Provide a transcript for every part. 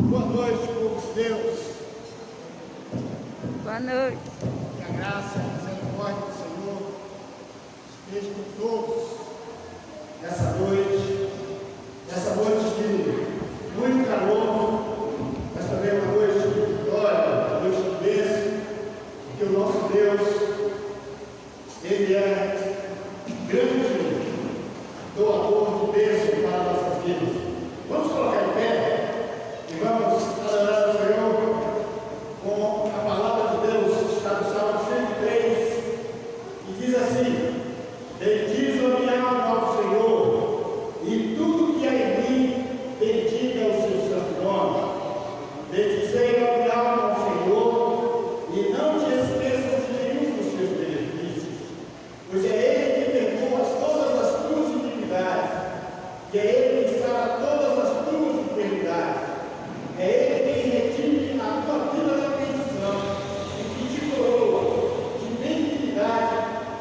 Boa noite, povo de Deus. Boa noite. Que a graça e a misericórdia do Senhor esteja com todos nessa noite de muito calor, mas também uma noite de vitória, uma noite de bênção, porque o nosso Deus, Ele é grande doador de bênção para nossas vidas. Vamos colocar em pé e vamos adorar o Senhor com a palavra de Deus que está no Salmo 103 e diz assim: bendiz a minha alma ao Senhor e tudo que há em mim bendiga o seu santo nome. Bendizei a minha alma ao Senhor e não te esqueças de nenhum dos seus benefícios, pois é Ele que perdoa todas as tuas iniquidades e é Ele que sara todas as tuas enfermidades. É Ele quem retire a tua vida da perdição e que te coroa de benignidade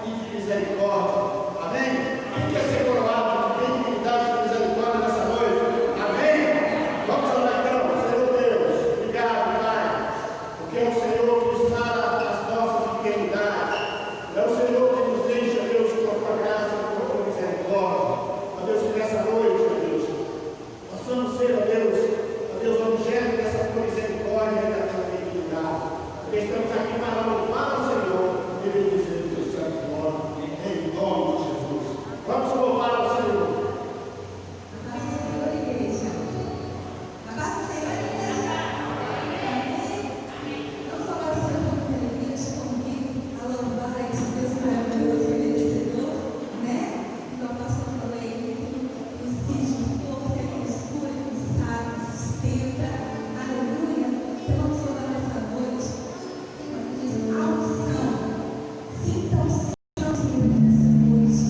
e de misericórdia. Amém? Quem quer ser coroado de benignidade e de misericórdia nessa noite? Amém? Vamos orar então. Senhor Deus, obrigado, Pai, porque é o Senhor que nos sara as nossas enfermidades. É o Senhor que nos deixa, Deus, com a tua graça e com a tua misericórdia. Ó Deus, que nessa noite, ó Deus, possamos ser, ó Deus, objeto dessa tua misericórdia e da tua benignidade. Porque estamos aqui para louvar o Senhor e bendizer o teu santo nome, em nome de Jesus. Vamos louvar o Senhor. A paz do Senhor, igreja. A paz do Senhor, igreja. Amém. Não só para o Senhor, como pela igreja, te convido a louvar esse Deus maravilhoso e merecedor, né? Então, o pastor falou aí, nos diz de força, que nos cura, que nos sabe, nos sustenta. Aleluia. Então, vamos louvar nessa noite. Diz a unção. Sinta a unção, Senhor, nessa noite.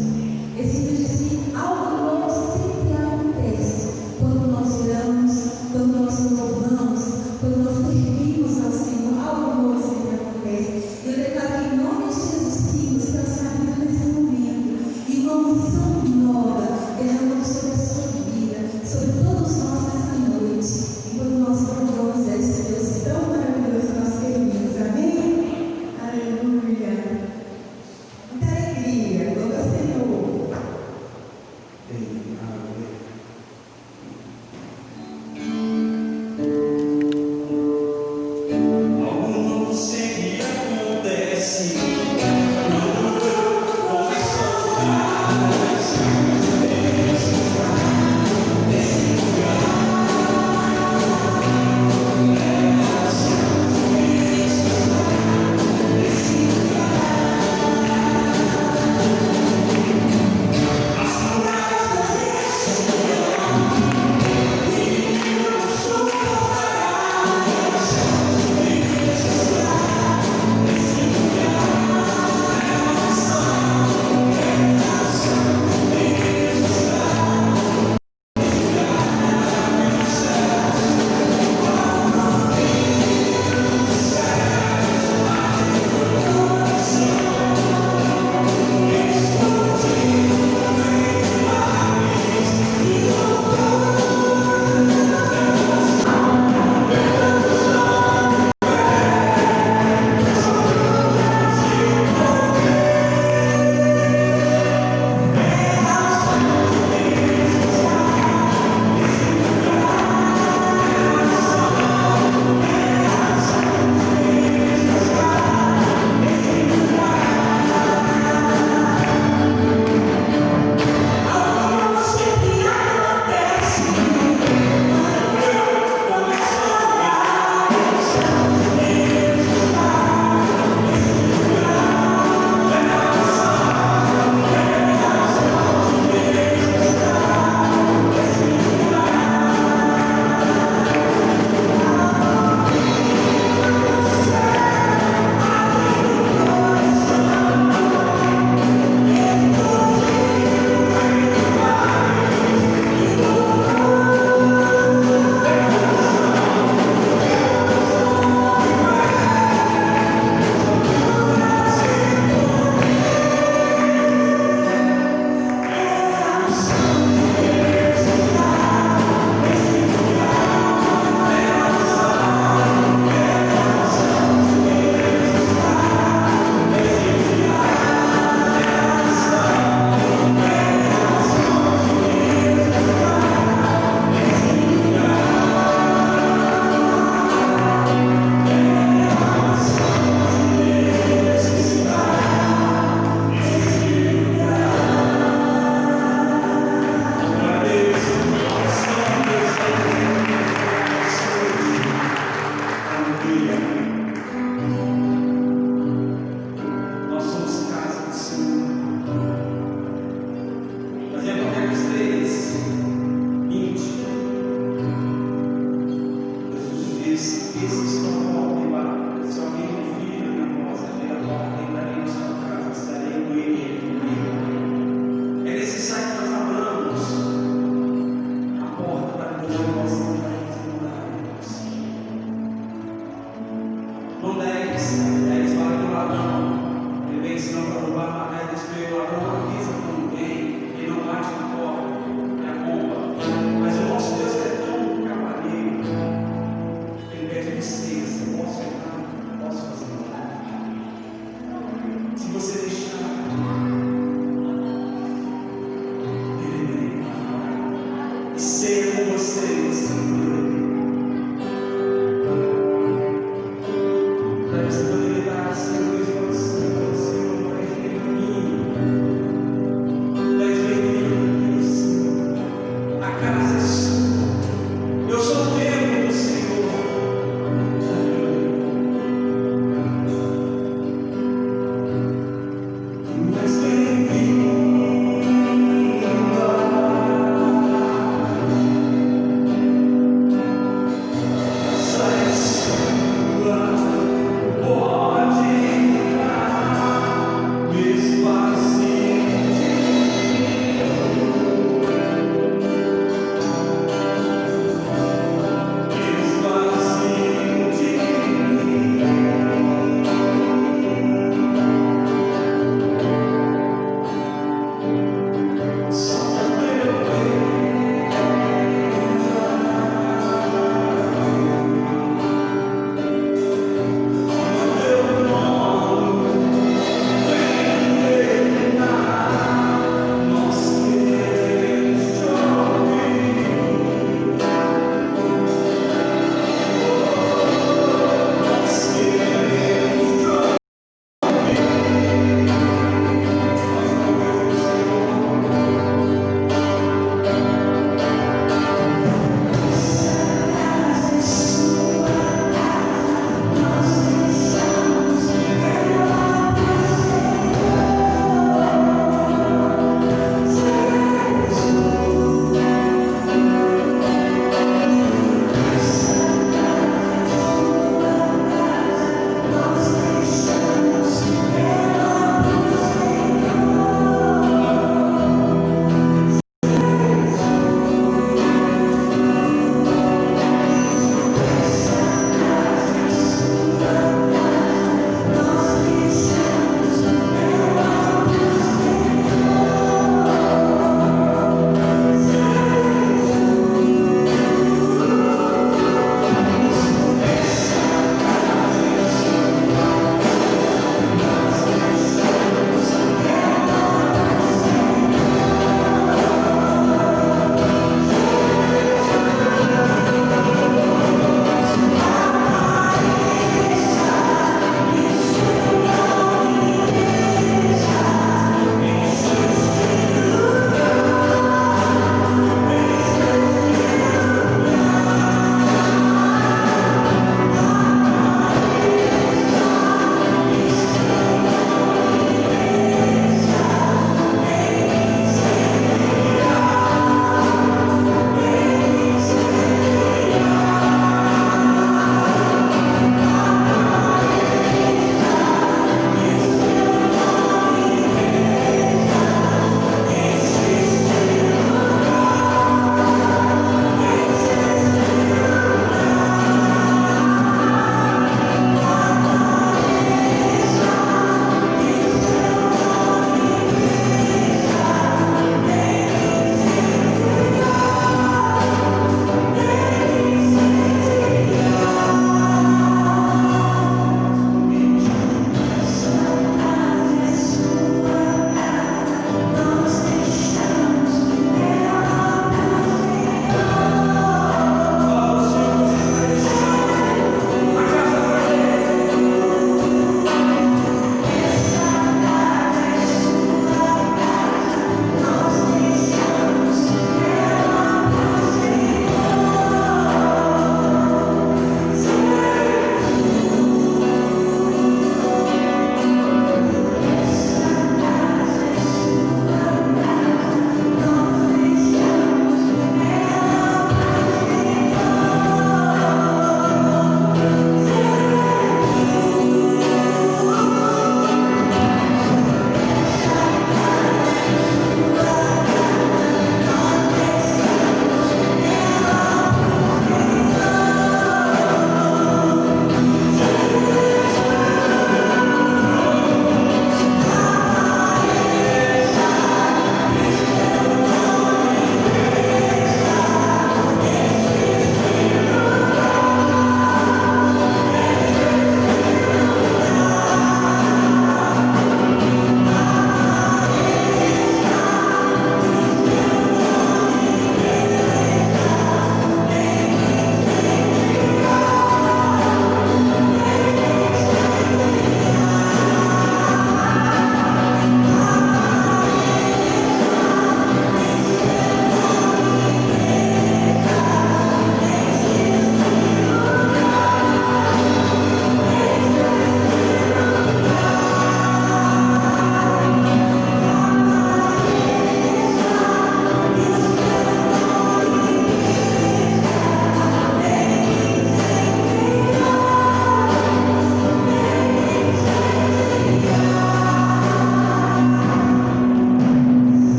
Esse dia diz que algo novo sempre acontece quando nós oramos, quando nós louvamos, quando nós servimos ao Senhor. Algo novo sempre acontece. Eu declaro que em nome de Jesus, sim, você está sabendo nesse momento. E uma unção nova derramando sobre a sua vida, sobre todos nós nessa noite. E quando nós louvamos esse Deus tão maravilhoso, nós servimos. Amém? Aleluia. Muita alegria. Louva ao Senhor. Algo novo sempre acontece quando eu começo a orar nesse lugar. As muralhas ser com você, Senhor. Para você poder dar, Senhor, expansão, Senhor, mais bem-vindo, Senhor. A casa é sua. Eu sou o templo do Senhor. Mais bem-vindo.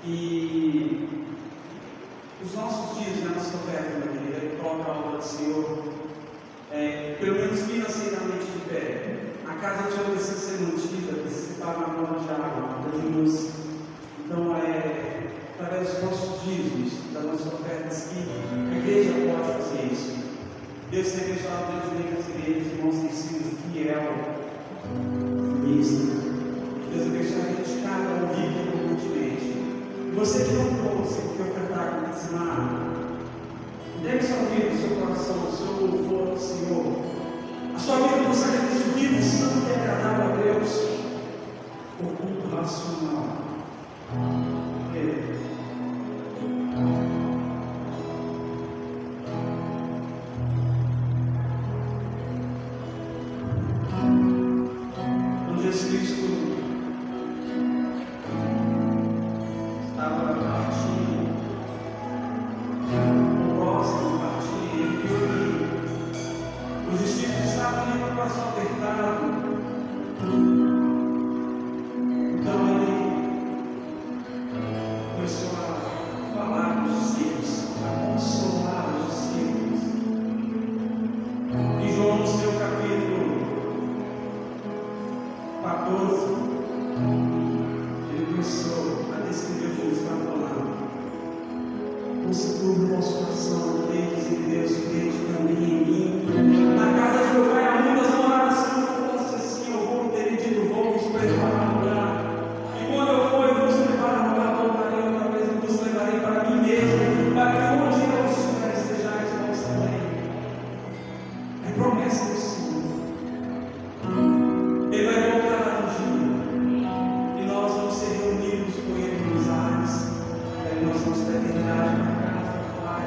E os nossos dias, na nossa oferta, meu querido, ele coloca a obra do Senhor, pelo menos financeiramente de pé. A casa do Senhor precisa ser mantida, precisa estar na conta de água, de luz. Então, através dos nossos dízimos, das nossas ofertas, que a igreja pode fazer isso. Deus tem abençoado grandemente as igrejas, irmãos, tem sido fiel nisso. Deus abençoe a gente, cada um vive constantemente. Você que não pode, você que ofertar com dizimar, deve sua vida, o seu coração, o seu louvor ao Senhor. A sua vida com sacrifício vivo, santo e agradável a Deus, o culto racional. Quando Jesus Cristo estava partindo, próximo partindo, ele viu que os discípulos estavam indo para o coração apertado. Então ele começou a falar com os discípulos, a consolar os discípulos. E João, no seu capítulo 14, ele começou a descrever o que ele estava falando. Constitui o vosso coração, crentes em Deus, crente também em mim. Na casa de meu pai há muitas moradas, se não fosse assim, eu vou ter dito, vou vos preparar lugar. E quando eu for, eu vos preparar lugar, voltarei outra vez e vos levarei para mim mesmo, para que onde eu estiver estejais vós também. É promessa do Senhor. Ele vai voltar lá no dia, e nós vamos ser reunidos com Ele nos ares, e nós vamos ter eternidade na casa do Pai.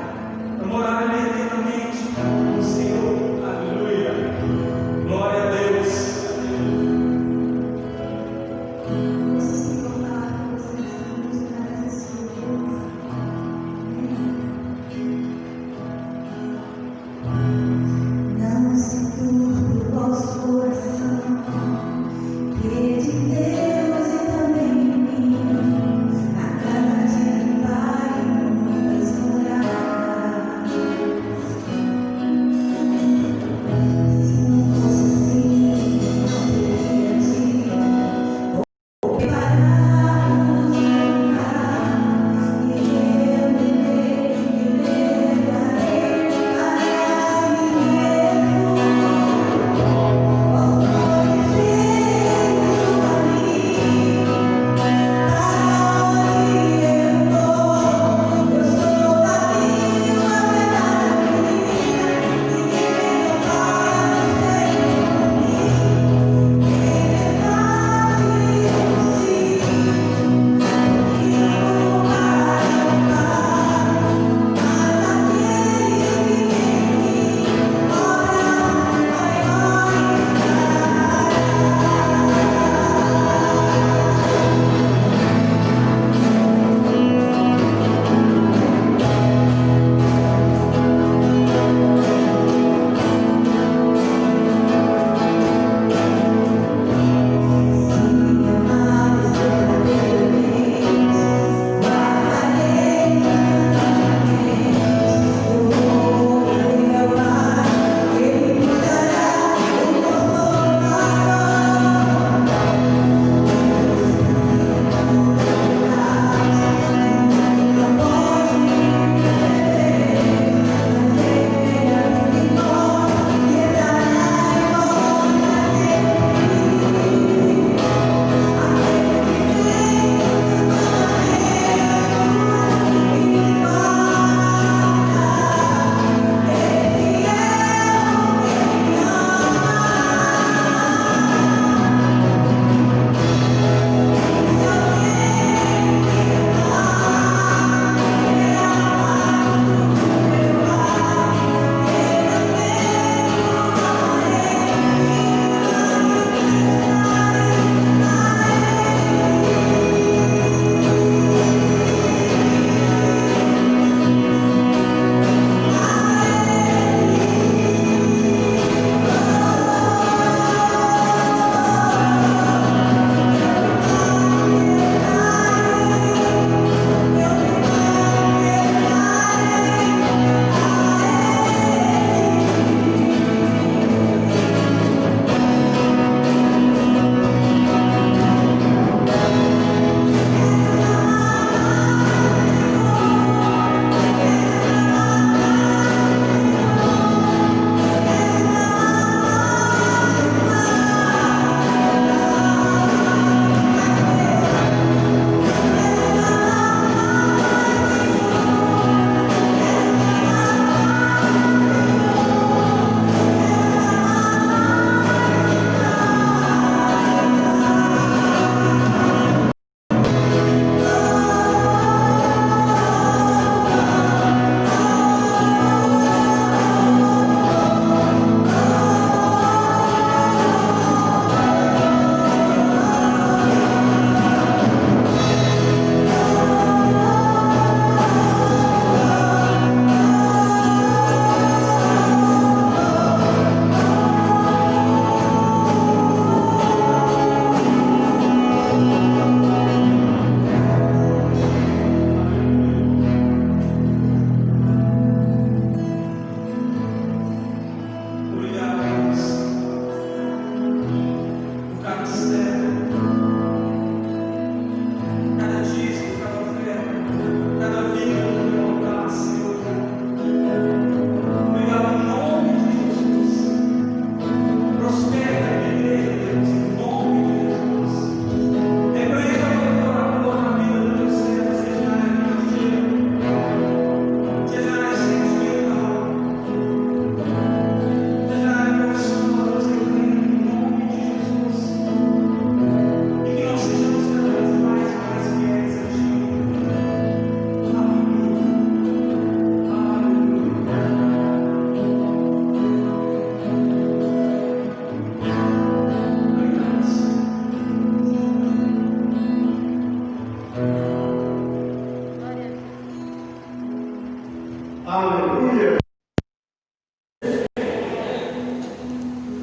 Aleluia.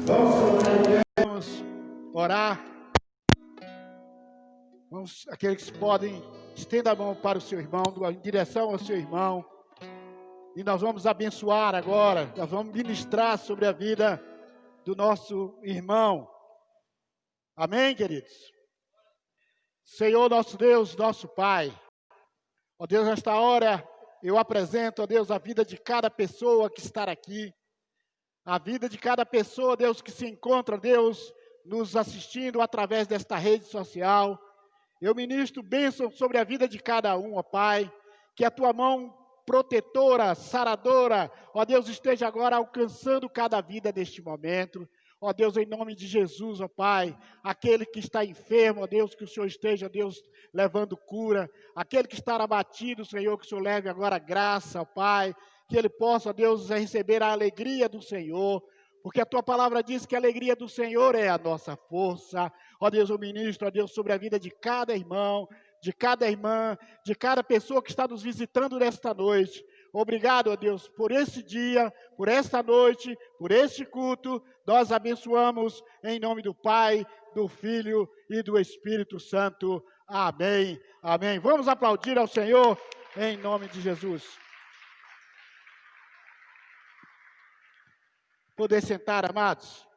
Vamos colocar em pé. Vamos orar. Vamos, aqueles que podem, estenda a mão para o seu irmão, em direção ao seu irmão. E nós vamos abençoar agora, nós vamos ministrar sobre a vida do nosso irmão. Amém, queridos? Senhor, nosso Deus, nosso Pai. Ó Deus, nesta hora eu apresento, ó Deus, a vida de cada pessoa que está aqui. A vida de cada pessoa, Deus, que se encontra, Deus, nos assistindo através desta rede social. Eu ministro bênção sobre a vida de cada um, ó Pai. Que a tua mão protetora, saradora, ó Deus, esteja agora alcançando cada vida neste momento. Ó Deus, em nome de Jesus, ó Pai, aquele que está enfermo, ó Deus, que o Senhor esteja, Deus, levando cura. Aquele que está abatido, Senhor, que o Senhor leve agora graça, ó Pai. Que ele possa, ó Deus, receber a alegria do Senhor. Porque a tua palavra diz que a alegria do Senhor é a nossa força. Ó Deus, eu ministro, ó Deus, sobre a vida de cada irmão, de cada irmã, de cada pessoa que está nos visitando nesta noite. Obrigado, ó Deus, por esse dia, por esta noite, por este culto. Nós abençoamos em nome do Pai, do Filho e do Espírito Santo. Amém, amém. Vamos aplaudir ao Senhor em nome de Jesus. Poder sentar, amados.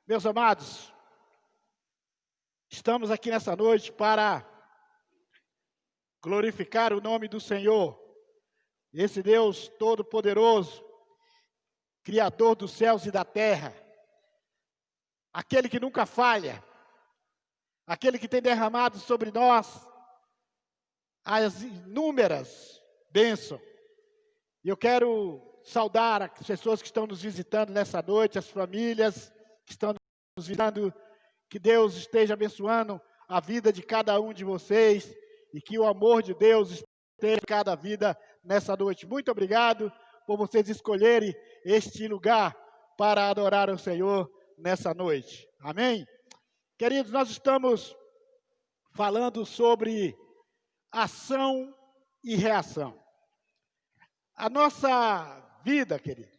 Meus amados, estamos aqui nessa noite para glorificar o nome do Senhor, esse Deus Todo-Poderoso, Criador dos céus e da terra, aquele que nunca falha, aquele que tem derramado sobre nós as inúmeras bênçãos. E eu quero saudar as pessoas que estão nos visitando nessa noite, as famílias que estão nos visitando, que Deus esteja abençoando a vida de cada um de vocês e que o amor de Deus esteja em cada vida nessa noite. Muito obrigado por vocês escolherem este lugar para adorar o Senhor nessa noite. Amém? Queridos, nós estamos falando sobre ação e reação. A nossa vida, querido,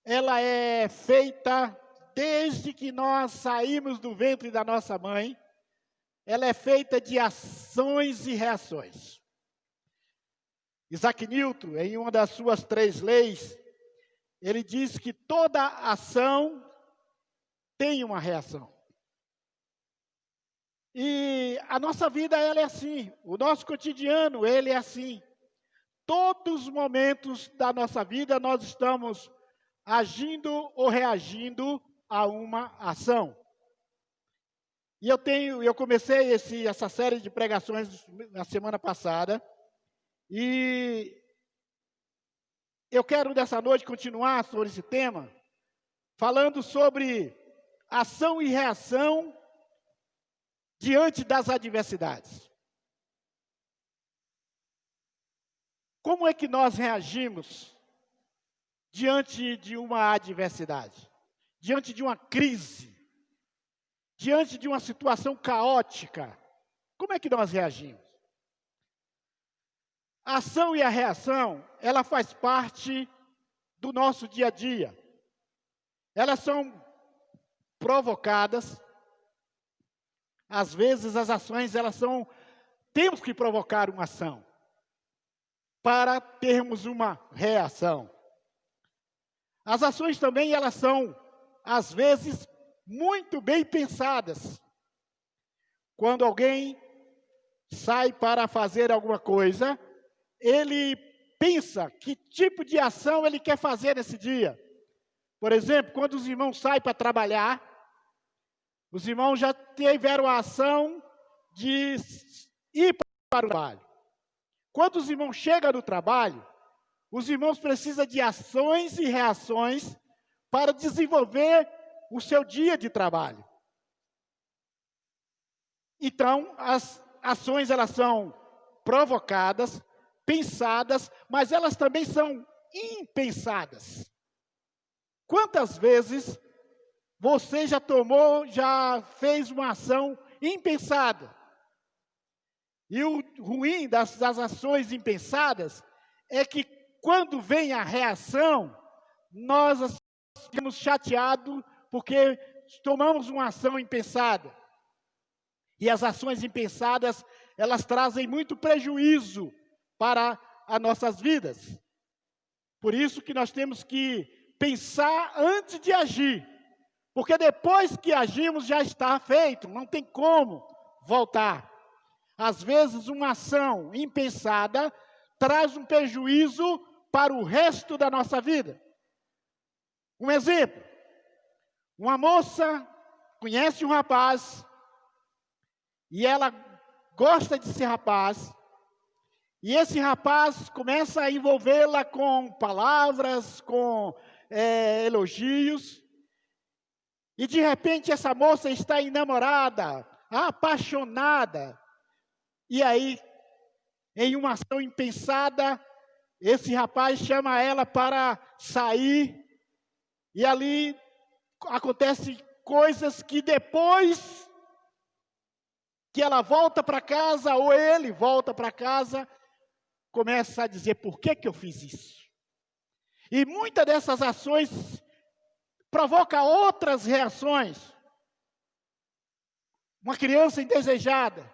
ela é feita desde que nós saímos do ventre da nossa mãe, ela é feita de ações e reações. Isaac Newton, em uma das suas 3 leis, ele diz que toda ação tem uma reação. E a nossa vida, ela é assim, o nosso cotidiano, ele é assim. Todos os momentos da nossa vida, nós estamos agindo ou reagindo a uma ação. E eu comecei essa série de pregações na semana passada, e eu quero nessa noite continuar sobre esse tema, falando sobre ação e reação diante das adversidades. Como é que nós reagimos diante de uma adversidade? Diante de uma crise, diante de uma situação caótica, como é que nós reagimos? A ação e a reação, ela faz parte do nosso dia a dia. Elas são provocadas. Às vezes as ações, temos que provocar uma ação para termos uma reação. As ações também, elas são às vezes, muito bem pensadas. Quando alguém sai para fazer alguma coisa, ele pensa que tipo de ação ele quer fazer nesse dia. Por exemplo, quando os irmãos saem para trabalhar, os irmãos já tiveram a ação de ir para o trabalho. Quando os irmãos chegam no trabalho, os irmãos precisam de ações e reações para desenvolver o seu dia de trabalho. Então, as ações, elas são provocadas, pensadas, mas elas também são impensadas. Quantas vezes você já fez uma ação impensada. E o ruim das ações impensadas é que quando vem a reação, nós ficamos chateados porque tomamos uma ação impensada. E as ações impensadas, elas trazem muito prejuízo para as nossas vidas. Por isso que nós temos que pensar antes de agir. Porque depois que agimos já está feito, não tem como voltar. Às vezes uma ação impensada traz um prejuízo para o resto da nossa vida. Um exemplo, uma moça conhece um rapaz e ela gosta desse rapaz, e esse rapaz começa a envolvê-la com palavras, com elogios, e de repente essa moça está enamorada, apaixonada, e aí, em uma ação impensada, esse rapaz chama ela para sair, e ali acontecem coisas que depois que ela volta para casa, ou ele volta para casa, começa a dizer, por que eu fiz isso? E muitas dessas ações provocam outras reações. Uma criança indesejada,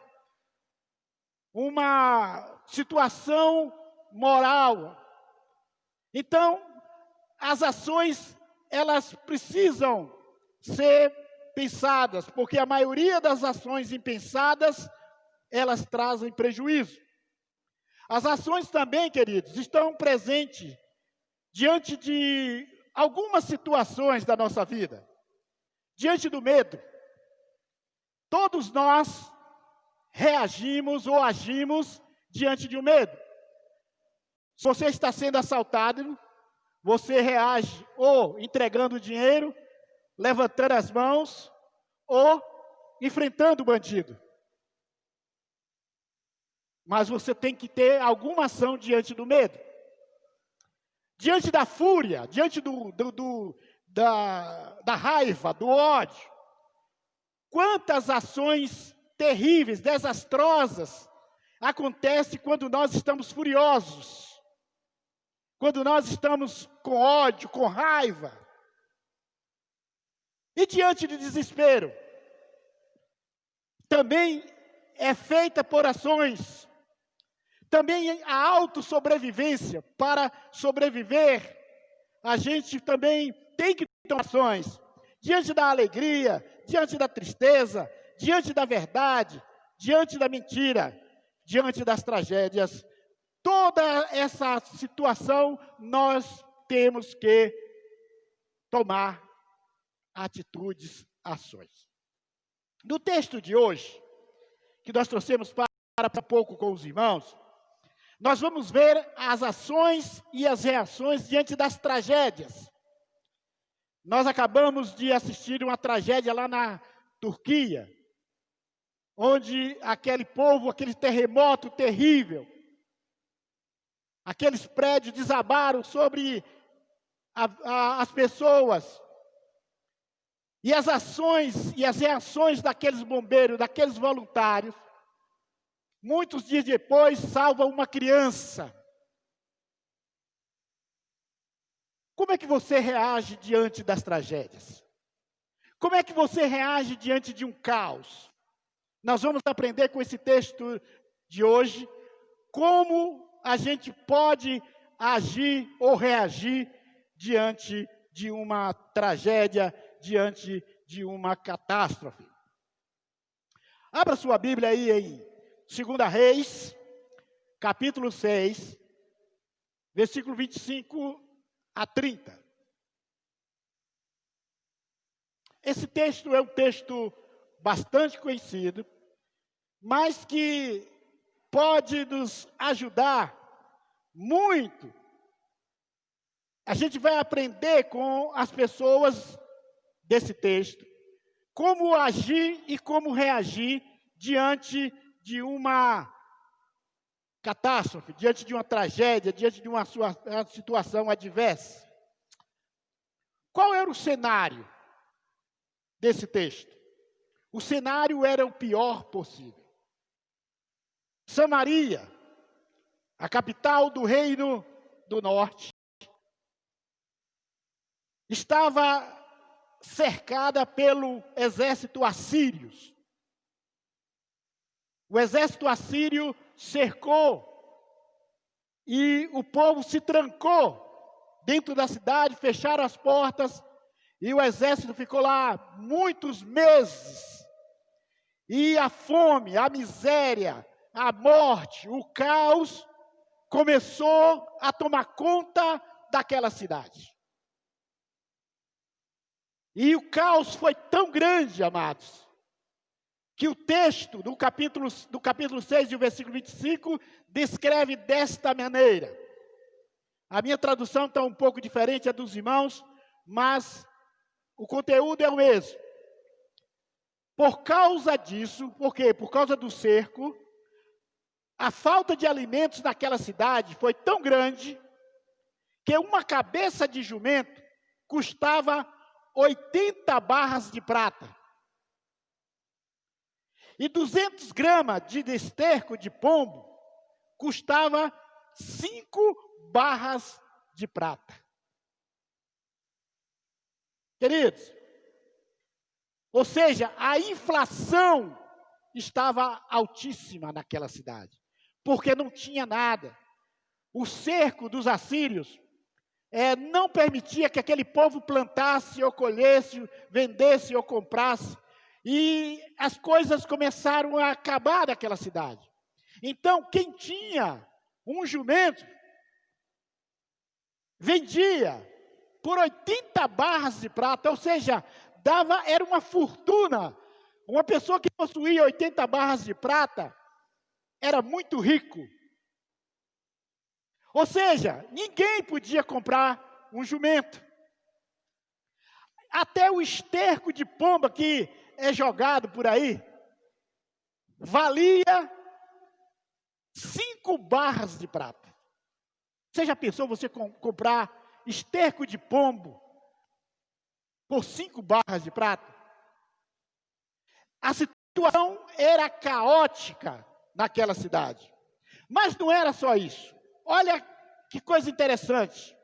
uma situação moral. Então, as ações, elas precisam ser pensadas, porque a maioria das ações impensadas, elas trazem prejuízo. As ações também, queridos, estão presentes diante de algumas situações da nossa vida. Diante do medo, todos nós reagimos ou agimos diante de um medo. Se você está sendo assaltado, você reage ou entregando dinheiro, levantando as mãos ou enfrentando o bandido. Mas você tem que ter alguma ação diante do medo. Diante da fúria, diante da raiva, do ódio. Quantas ações terríveis, desastrosas acontecem quando nós estamos furiosos. Quando nós estamos com ódio, com raiva. E diante do desespero, também é feita por ações. Também a autossobrevivência, para sobreviver, a gente também tem que tomar ações. Diante da alegria, diante da tristeza, diante da verdade, diante da mentira, diante das tragédias. Toda essa situação nós temos que tomar atitudes, ações. No texto de hoje, que nós trouxemos para um pouco com os irmãos, nós vamos ver as ações e as reações diante das tragédias. Nós acabamos de assistir uma tragédia lá na Turquia, onde aquele povo, aquele terremoto terrível, aqueles prédios desabaram sobre as pessoas. E as ações e as reações daqueles bombeiros, daqueles voluntários, muitos dias depois salvam uma criança. Como é que você reage diante das tragédias? Como é que você reage diante de um caos? Nós vamos aprender com esse texto de hoje como a gente pode agir ou reagir diante de uma tragédia, diante de uma catástrofe. Abra sua Bíblia aí em 2 Reis, capítulo 6, versículo 25 a 30. Esse texto é um texto bastante conhecido, mas que pode nos ajudar muito. A gente vai aprender com as pessoas desse texto como agir e como reagir diante de uma catástrofe, diante de uma tragédia, diante de uma situação adversa. Qual era o cenário? desse texto. O cenário era o pior possível. Samaria, a capital do reino do norte, estava cercada pelo exército assírio. O exército assírio cercou e o povo se trancou dentro da cidade, fecharam as portas e o exército ficou lá muitos meses. E a fome, a miséria, a morte, o caos começou a tomar conta daquela cidade. E o caos foi tão grande, amados, que o texto do capítulo 6, e o versículo 25, descreve desta maneira. A minha tradução está um pouco diferente, a dos irmãos, mas o conteúdo é o mesmo. Por causa disso, por quê? Por causa do cerco, a falta de alimentos naquela cidade foi tão grande que uma cabeça de jumento custava 80 barras de prata. E 200 gramas de esterco de pombo custava 5 barras de prata. Queridos, ou seja, a inflação estava altíssima naquela cidade, porque não tinha nada. O cerco dos assírios não permitia que aquele povo plantasse ou colhesse, vendesse ou comprasse, e as coisas começaram a acabar naquela cidade. Então, quem tinha um jumento, vendia por 80 barras de prata, ou seja, era uma fortuna. Uma pessoa que possuía 80 barras de prata era muito rico. Ou seja, ninguém podia comprar um jumento. Até o esterco de pomba que é jogado por aí, valia 5 barras de prata. Você já pensou você comprar esterco de pombo por 5 barras de prata? A situação era caótica naquela cidade. Mas não era só isso. Olha que coisa interessante.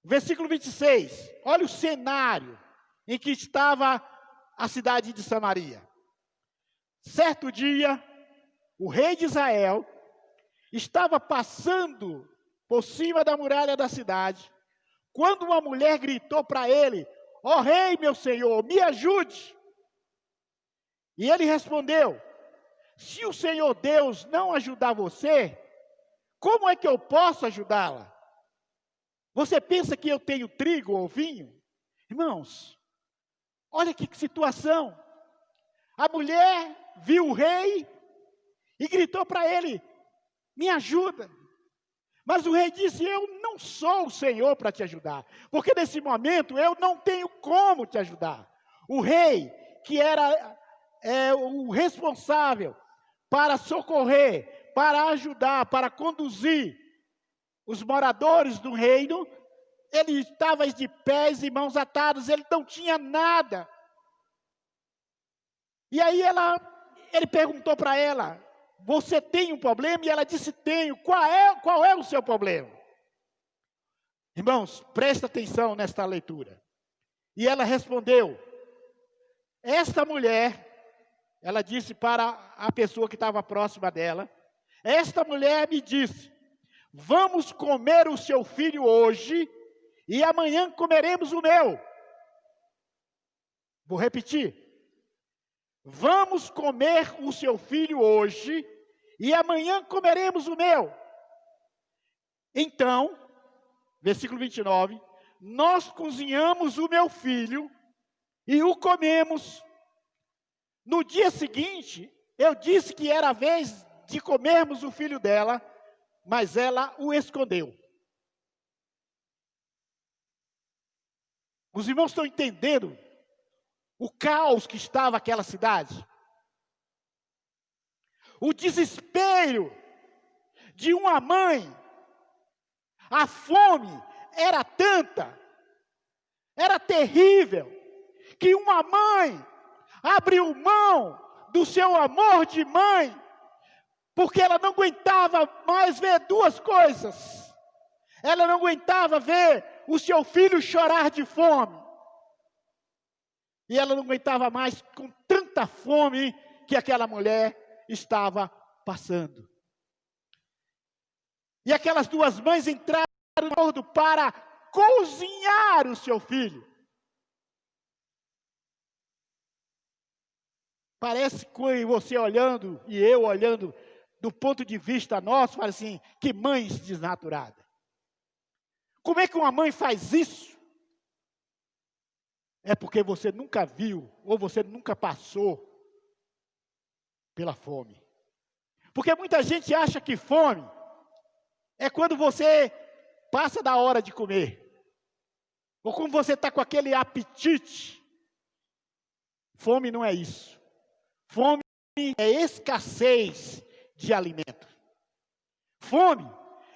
Versículo 26. Olha o cenário em que estava a cidade de Samaria. Certo dia, o rei de Israel estava passando por cima da muralha da cidade, quando uma mulher gritou para ele: ó rei, meu senhor, me ajude. E ele respondeu: se o Senhor Deus não ajudar você, como é que eu posso ajudá-la? Você pensa que eu tenho trigo ou vinho? Irmãos, olha que situação. A mulher viu o rei e gritou para ele: me ajuda. Mas o rei disse: eu não sou o Senhor para te ajudar, porque nesse momento eu não tenho como te ajudar. O rei, que era o responsável para socorrer, para ajudar, para conduzir os moradores do reino, ele estava de pés e mãos atados, ele não tinha nada. E aí ele perguntou para ela: você tem um problema? E ela disse: tenho. Qual é o seu problema? Irmãos, presta atenção nesta leitura. E ela respondeu: esta mulher, ela disse para a pessoa que estava próxima dela, esta mulher me disse: vamos comer o seu filho hoje e amanhã comeremos o meu. Vou repetir. Vamos comer o seu filho hoje e amanhã comeremos o meu. Então, versículo 29, nós cozinhamos o meu filho e o comemos. No dia seguinte, eu disse que era a vez de comermos o filho dela, mas ela o escondeu. Os irmãos estão entendendo o caos que estava aquela cidade? O desespero de uma mãe. A fome era tanta, era terrível, que uma mãe abriu mão do seu amor de mãe, porque ela não aguentava mais ver duas coisas. Ela não aguentava ver o seu filho chorar de fome. E ela não aguentava mais com tanta fome que aquela mulher estava passando. E aquelas duas mães entraram no acordo para cozinhar o seu filho. Parece que você olhando e eu olhando do ponto de vista nosso, fala assim, que mãe desnaturada. Como é que uma mãe faz isso? É porque você nunca viu, ou você nunca passou pela fome. Porque muita gente acha que fome é quando você passa da hora de comer. Ou quando você está com aquele apetite. Fome não é isso. Fome é escassez de alimento. Fome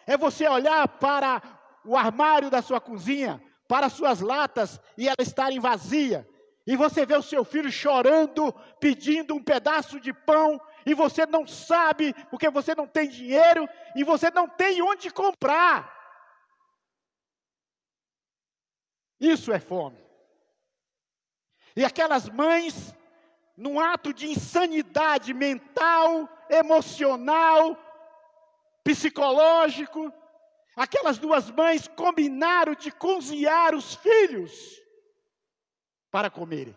é você olhar para o armário da sua cozinha, para as suas latas e elas estarem vazias. E você vê o seu filho chorando, pedindo um pedaço de pão, e você não sabe, porque você não tem dinheiro, e você não tem onde comprar. Isso é fome. E aquelas mães, num ato de insanidade mental, emocional, psicológico, aquelas duas mães combinaram de cozinhar os filhos para comerem.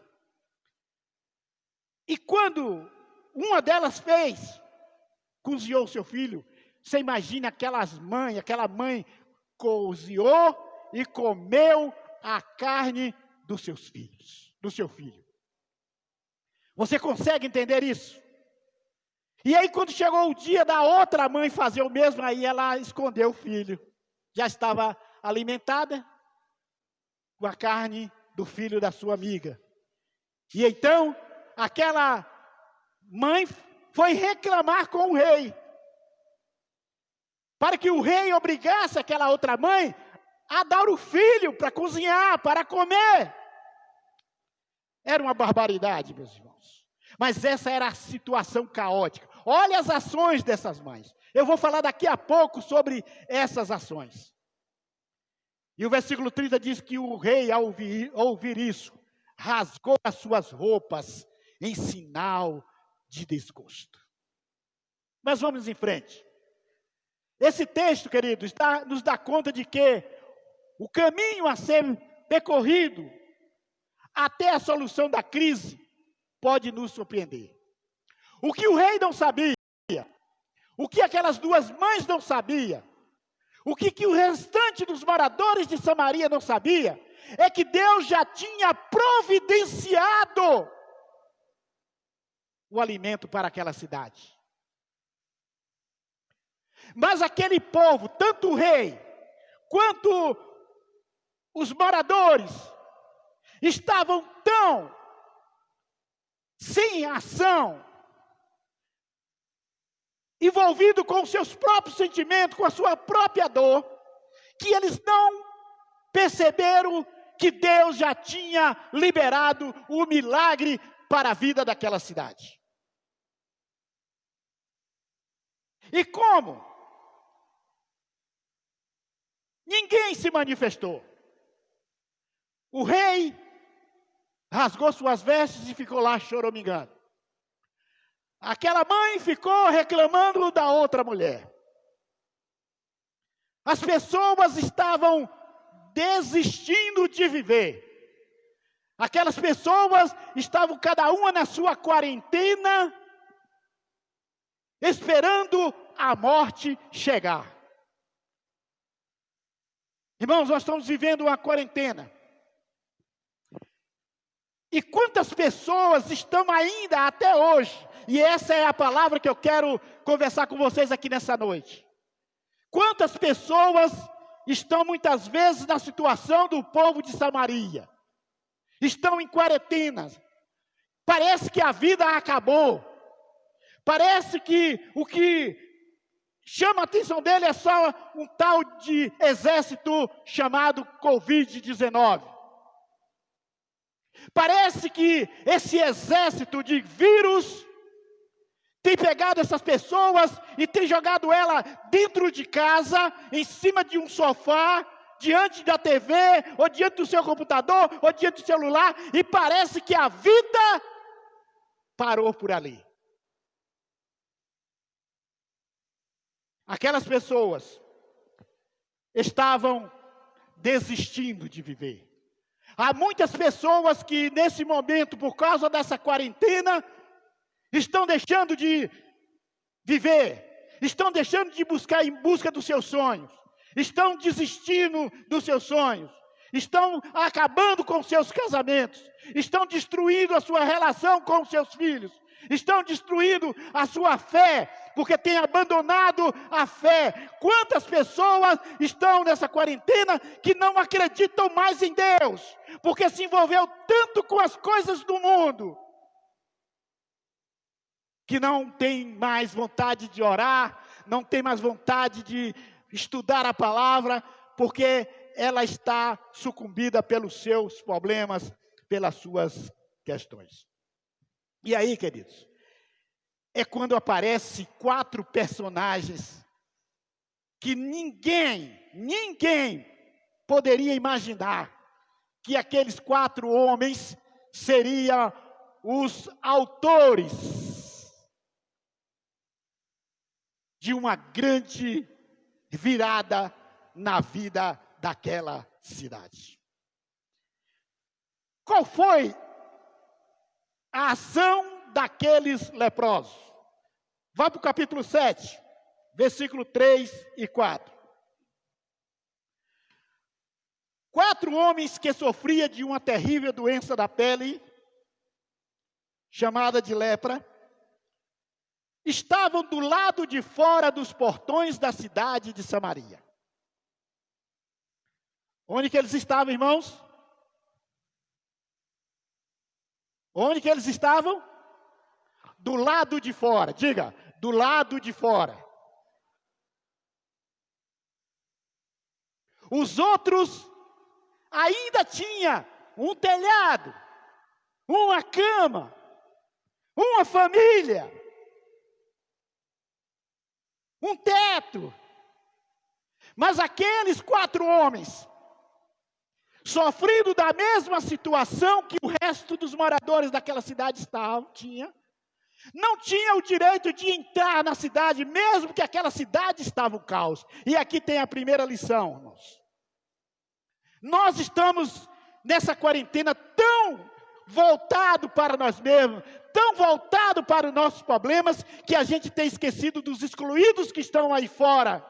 E quando uma delas cozinhou o seu filho, você imagina aquela mãe cozinhou e comeu a carne dos seus filhos, do seu filho. Você consegue entender isso? E aí quando chegou o dia da outra mãe fazer o mesmo, aí ela escondeu o filho. Já estava alimentada com a carne do filho da sua amiga. E então, aquela mãe foi reclamar com o rei. Para que o rei obrigasse aquela outra mãe a dar o filho para cozinhar, para comer. Era uma barbaridade, meus irmãos. Mas essa era a situação caótica. Olha as ações dessas mães. Eu vou falar daqui a pouco sobre essas ações. E o versículo 30 diz que o rei, ao ouvir isso, rasgou as suas roupas em sinal de desgosto. Mas vamos em frente. Esse texto, queridos, nos dá conta de que o caminho a ser percorrido até a solução da crise pode nos surpreender. O que o rei não sabia, o que aquelas duas mães não sabiam, o que o restante dos moradores de Samaria não sabia, é que Deus já tinha providenciado o alimento para aquela cidade. Mas aquele povo, tanto o rei, quanto os moradores, estavam tão sem ação, envolvido com os seus próprios sentimentos, com a sua própria dor, que eles não perceberam que Deus já tinha liberado o milagre para a vida daquela cidade. E como? Ninguém se manifestou. O rei rasgou suas vestes e ficou lá choramingando. Aquela mãe ficou reclamando da outra mulher. As pessoas estavam desistindo de viver. Aquelas pessoas estavam cada uma na sua quarentena, esperando a morte chegar. Irmãos, nós estamos vivendo uma quarentena. E quantas pessoas estão ainda até hoje, e essa é a palavra que eu quero conversar com vocês aqui nessa noite. Quantas pessoas estão muitas vezes na situação do povo de Samaria? Estão em quarentena. Parece que a vida acabou. Parece que o que chama a atenção dele é só um tal de exército chamado Covid-19. Parece que esse exército de vírus tem pegado essas pessoas e tem jogado ela dentro de casa, em cima de um sofá, diante da TV, ou diante do seu computador, ou diante do celular, e parece que a vida parou por ali. Aquelas pessoas estavam desistindo de viver. Há muitas pessoas que nesse momento, por causa dessa quarentena, estão deixando de viver, estão deixando de buscar em busca dos seus sonhos, estão desistindo dos seus sonhos, estão acabando com seus casamentos, estão destruindo a sua relação com os seus filhos, estão destruindo a sua fé, porque têm abandonado a fé. Quantas pessoas estão nessa quarentena que não acreditam mais em Deus, porque se envolveu tanto com as coisas do mundo, que não tem mais vontade de orar, não tem mais vontade de estudar a palavra, porque ela está sucumbida pelos seus problemas, pelas suas questões. E aí, queridos, é quando aparecem 4 personagens que ninguém poderia imaginar que aqueles 4 homens seriam os autores de uma grande virada na vida daquela cidade. Qual foi a ação daqueles leprosos? Vá para o capítulo 7, versículo 3 e 4. 4 homens que sofriam de uma terrível doença da pele, chamada de lepra, estavam do lado de fora dos portões da cidade de Samaria. Onde que eles estavam, irmãos? Onde que eles estavam? Do lado de fora. Diga, do lado de fora. Os outros ainda tinham um telhado, uma cama, uma família, um teto. Mas aqueles 4 homens, sofrendo da mesma situação que o resto dos moradores daquela cidade não tinha o direito de entrar na cidade, mesmo que aquela cidade estava um caos. E aqui tem a primeira lição, irmãos. Nós estamos nessa quarentena tão voltado para nós mesmos, tão voltado para os nossos problemas, que a gente tem esquecido dos excluídos que estão aí fora.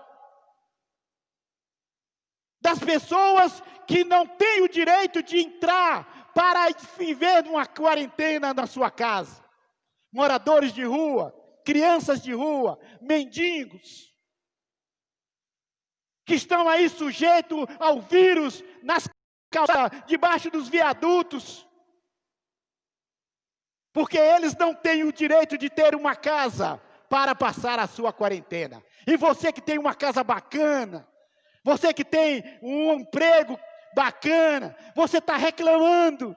Das pessoas que não têm o direito de entrar para viver uma quarentena na sua casa. Moradores de rua, crianças de rua, mendigos, que estão aí sujeitos ao vírus, nas calçadas, debaixo dos viadutos, porque eles não têm o direito de ter uma casa para passar a sua quarentena. E você que tem uma casa bacana, você que tem um emprego bacana, você está reclamando.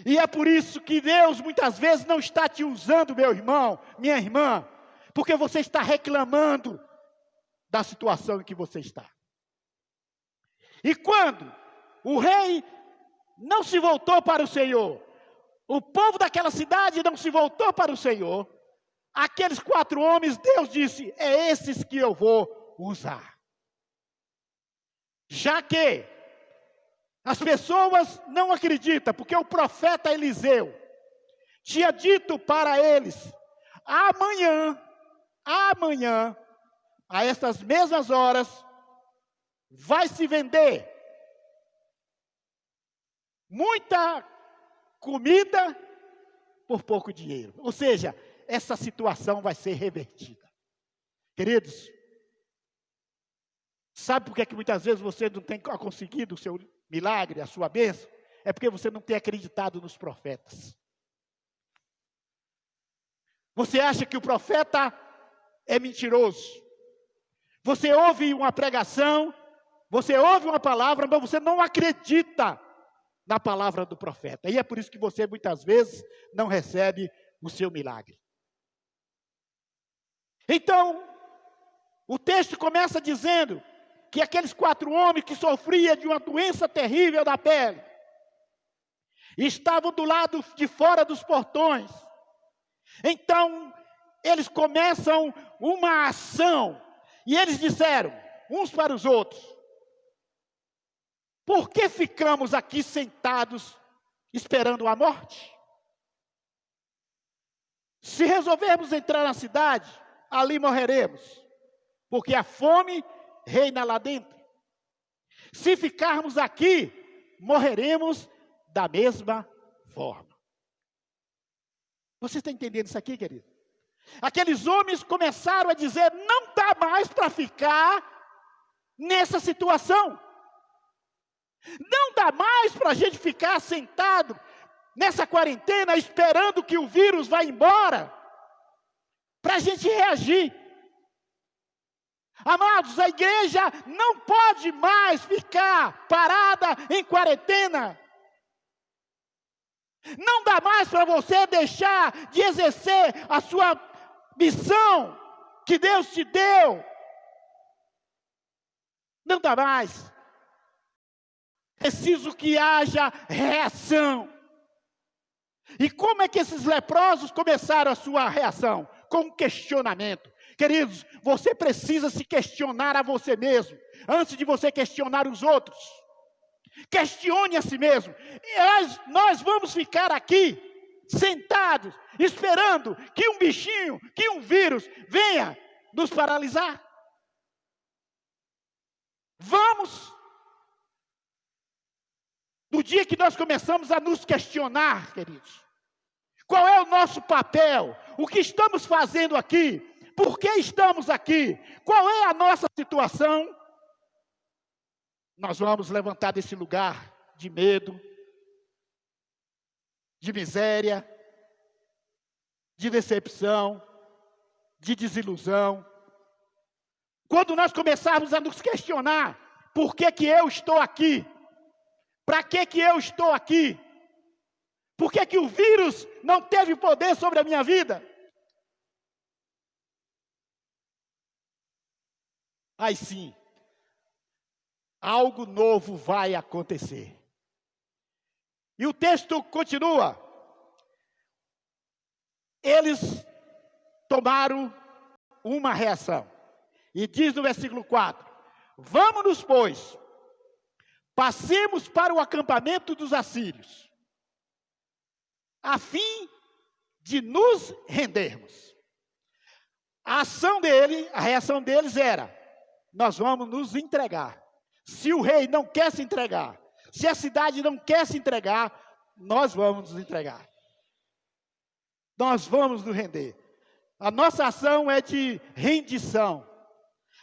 E é por isso que Deus muitas vezes não está te usando, meu irmão, minha irmã, porque você está reclamando da situação em que você está. E quando o rei não se voltou para o Senhor, o povo daquela cidade não se voltou para o Senhor, aqueles 4 homens, Deus disse, é esses que eu vou usar. Já que as pessoas não acreditam, porque o profeta Eliseu tinha dito para eles, amanhã, a estas mesmas horas, vai se vender muita comida por pouco dinheiro. Ou seja, essa situação vai ser revertida. Queridos, sabe por que muitas vezes você não tem conseguido o seu milagre, a sua bênção? É porque você não tem acreditado nos profetas. Você acha que o profeta é mentiroso. Você ouve uma pregação, você ouve uma palavra, mas você não acredita na palavra do profeta. E é por isso que você muitas vezes não recebe o seu milagre. Então, o texto começa dizendo que aqueles 4 homens que sofriam de uma doença terrível da pele, estavam do lado de fora dos portões. Então, eles começam uma ação, e eles disseram, uns para os outros: por que ficamos aqui sentados, esperando a morte? Se resolvermos entrar na cidade, ali morreremos, porque a fome reina lá dentro. Se ficarmos aqui, morreremos da mesma forma. Você está entendendo isso aqui, querido? Aqueles homens começaram a dizer: não dá mais para ficar nessa situação. Não dá mais para a gente ficar sentado nessa quarentena esperando que o vírus vá embora, para a gente reagir. Amados, a igreja não pode mais ficar parada em quarentena. Não dá mais para você deixar de exercer a sua missão que Deus te deu. Não dá mais. Preciso que haja reação. E como é que esses leprosos começaram a sua reação? Com um questionamento. Queridos, você precisa se questionar a você mesmo, antes de você questionar os outros. Questione a si mesmo. E nós vamos ficar aqui, sentados, esperando que um bichinho, que um vírus venha nos paralisar? Vamos. No dia que nós começamos a nos questionar, queridos, qual é o nosso papel? O que estamos fazendo aqui? Por que estamos aqui? Qual é a nossa situação? Nós vamos levantar desse lugar de medo, de miséria, de decepção, de desilusão. Quando nós começarmos a nos questionar, por que que eu estou aqui? Para que que eu estou aqui? Por que que o vírus não teve poder sobre a minha vida? Aí sim, algo novo vai acontecer. E o texto continua. Eles tomaram uma reação. E diz no versículo 4: vamos-nos, pois, passemos para o acampamento dos assírios, a fim de nos rendermos. A reação deles era: nós vamos nos entregar. Se o rei não quer se entregar, se a cidade não quer se entregar, nós vamos nos entregar. Nós vamos nos render. A nossa ação é de rendição.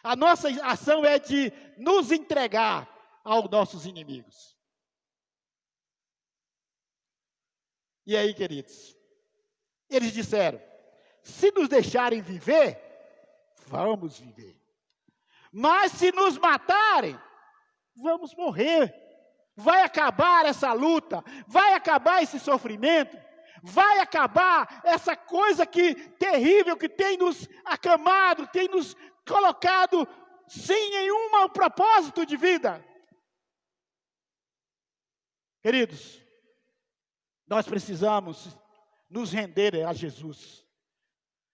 A nossa ação é de nos entregar aos nossos inimigos. E aí, queridos, eles disseram: se nos deixarem viver, vamos viver. Mas se nos matarem, vamos morrer. Vai acabar essa luta, vai acabar esse sofrimento, vai acabar essa coisa terrível que tem nos acamado, tem nos colocado sem nenhum propósito de vida. Queridos, nós precisamos nos render a Jesus.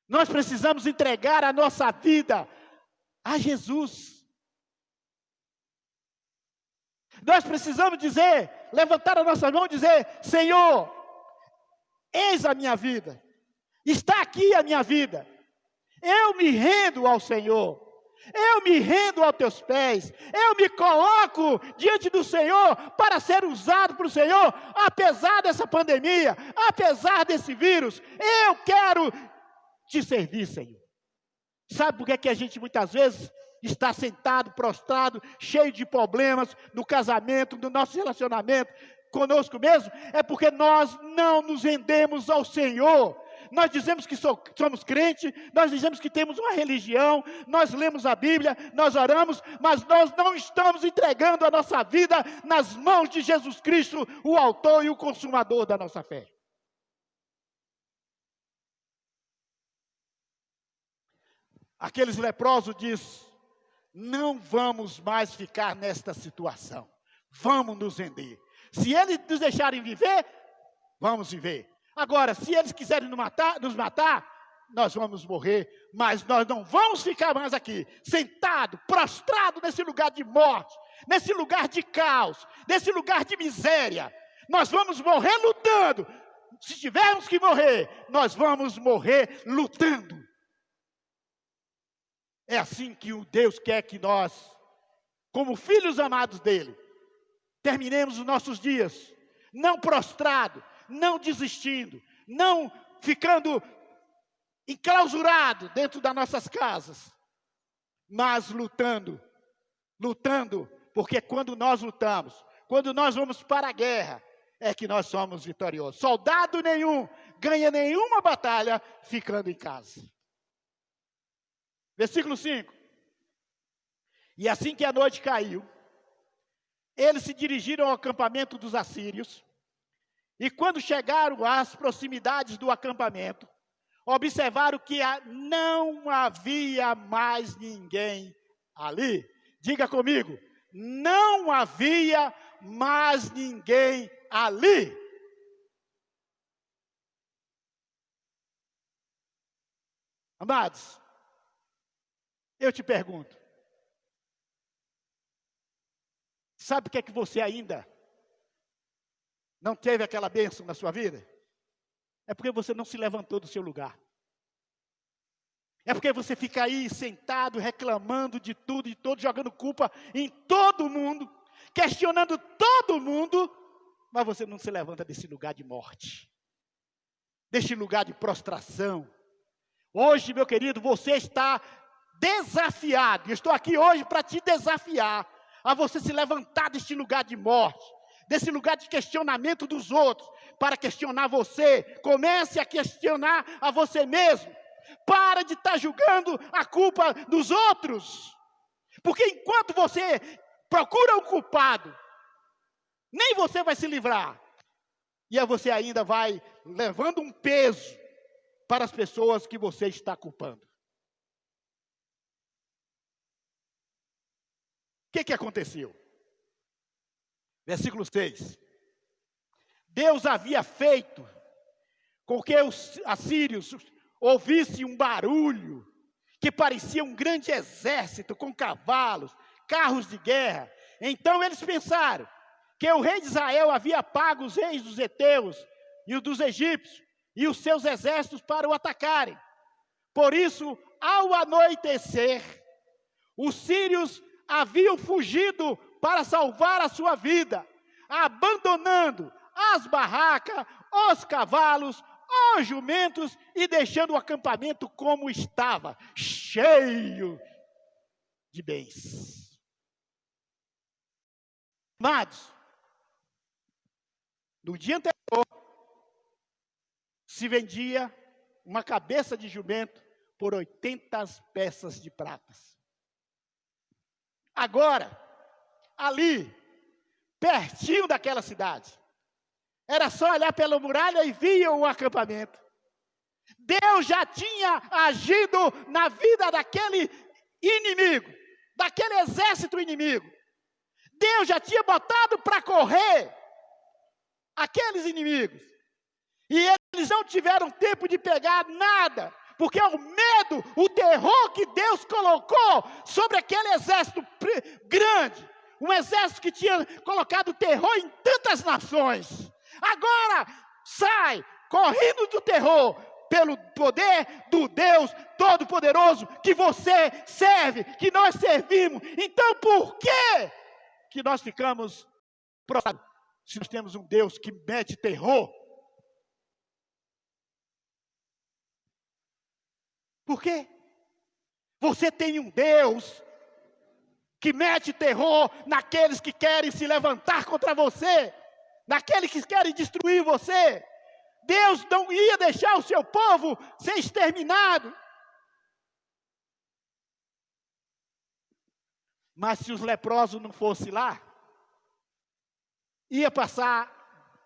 Nós precisamos entregar a nossa vida a Jesus. Nós precisamos levantar a nossa mão e dizer: Senhor, eis a minha vida, está aqui a minha vida, eu me rendo ao Senhor, eu me rendo aos teus pés, eu me coloco diante do Senhor para ser usado por Senhor, apesar dessa pandemia, apesar desse vírus, eu quero te servir, Senhor. Sabe por que a gente muitas vezes está sentado, prostrado, cheio de problemas no casamento, no nosso relacionamento conosco mesmo? É porque nós não nos rendemos ao Senhor. nós dizemos que somos crentes, nós dizemos que temos uma religião, nós lemos a Bíblia, nós oramos, mas nós não estamos entregando a nossa vida nas mãos de Jesus Cristo, o autor e o consumador da nossa fé. Aqueles leprosos diz: não vamos mais ficar nesta situação, vamos nos render. Se eles nos deixarem viver, vamos viver. Agora, se eles quiserem nos matar, nós vamos morrer, mas nós não vamos ficar mais aqui, sentado, prostrado nesse lugar de morte, nesse lugar de caos, nesse lugar de miséria. Nós vamos morrer lutando. Se tivermos que morrer, nós vamos morrer lutando. É assim que o Deus quer que nós, como filhos amados dele, terminemos os nossos dias, não prostrado, não desistindo, não ficando enclausurado dentro das nossas casas, mas lutando, porque quando nós lutamos, quando nós vamos para a guerra, é que nós somos vitoriosos. Soldado nenhum ganha nenhuma batalha ficando em casa. Versículo 5. E assim que a noite caiu, eles se dirigiram ao acampamento dos assírios, e quando chegaram às proximidades do acampamento, observaram que não havia mais ninguém ali. Diga comigo, não havia mais ninguém ali. Amados, eu te pergunto, sabe o que é que você ainda não teve aquela bênção na sua vida? É porque você não se levantou do seu lugar. É porque você fica aí sentado, reclamando de tudo e todos, jogando culpa em todo mundo, questionando todo mundo, mas você não se levanta desse lugar de morte, desse lugar de prostração. Hoje, meu querido, você está desafiado. Eu estou aqui hoje para te desafiar a você se levantar deste lugar de morte, desse lugar de questionamento dos outros, para questionar você. Comece a questionar a você mesmo. Para de estar julgando a culpa dos outros. Porque enquanto você procura um culpado, nem você vai se livrar. E aí você ainda vai levando um peso para as pessoas que você está culpando. O que aconteceu? Versículo 6. Deus havia feito com que os assírios ouvissem um barulho que parecia um grande exército com cavalos, carros de guerra. Então eles pensaram que o rei de Israel havia pago os reis dos heteus e os dos egípcios e os seus exércitos para o atacarem. Por isso, ao anoitecer, os sírios haviam fugido para salvar a sua vida, abandonando as barracas, os cavalos, os jumentos e deixando o acampamento como estava, cheio de bens. Amados, no dia anterior, se vendia uma cabeça de jumento por 80 peças de pratas. Agora, ali, pertinho daquela cidade, era só olhar pela muralha e via o acampamento. Deus já tinha agido na vida daquele inimigo, daquele exército inimigo. Deus já tinha botado para correr aqueles inimigos. E eles não tiveram tempo de pegar nada, porque o medo, o terror que Deus colocou sobre aquele exército grande, um exército que tinha colocado terror em tantas nações, agora sai correndo do terror pelo poder do Deus Todo-Poderoso que você serve, que nós servimos. Então por que nós ficamos prostrados se nós temos um Deus que mete terror? Por quê? Você tem um Deus que mete terror naqueles que querem se levantar contra você, naqueles que querem destruir você. Deus não ia deixar o seu povo ser exterminado. Mas se os leprosos não fossem lá, ia passar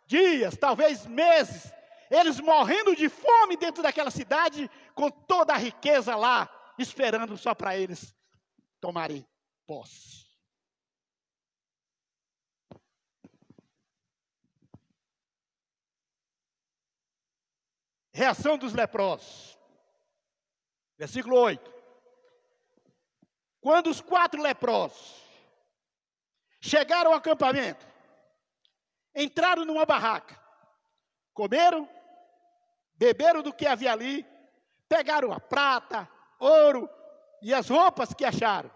dias, talvez meses, eles morrendo de fome dentro daquela cidade, com toda a riqueza lá, esperando só para eles tomarem posse. Reação dos leprosos. Versículo 8. Quando os 4 leprosos chegaram ao acampamento, entraram numa barraca, comeram, beberam do que havia ali, pegaram a prata, ouro e as roupas que acharam.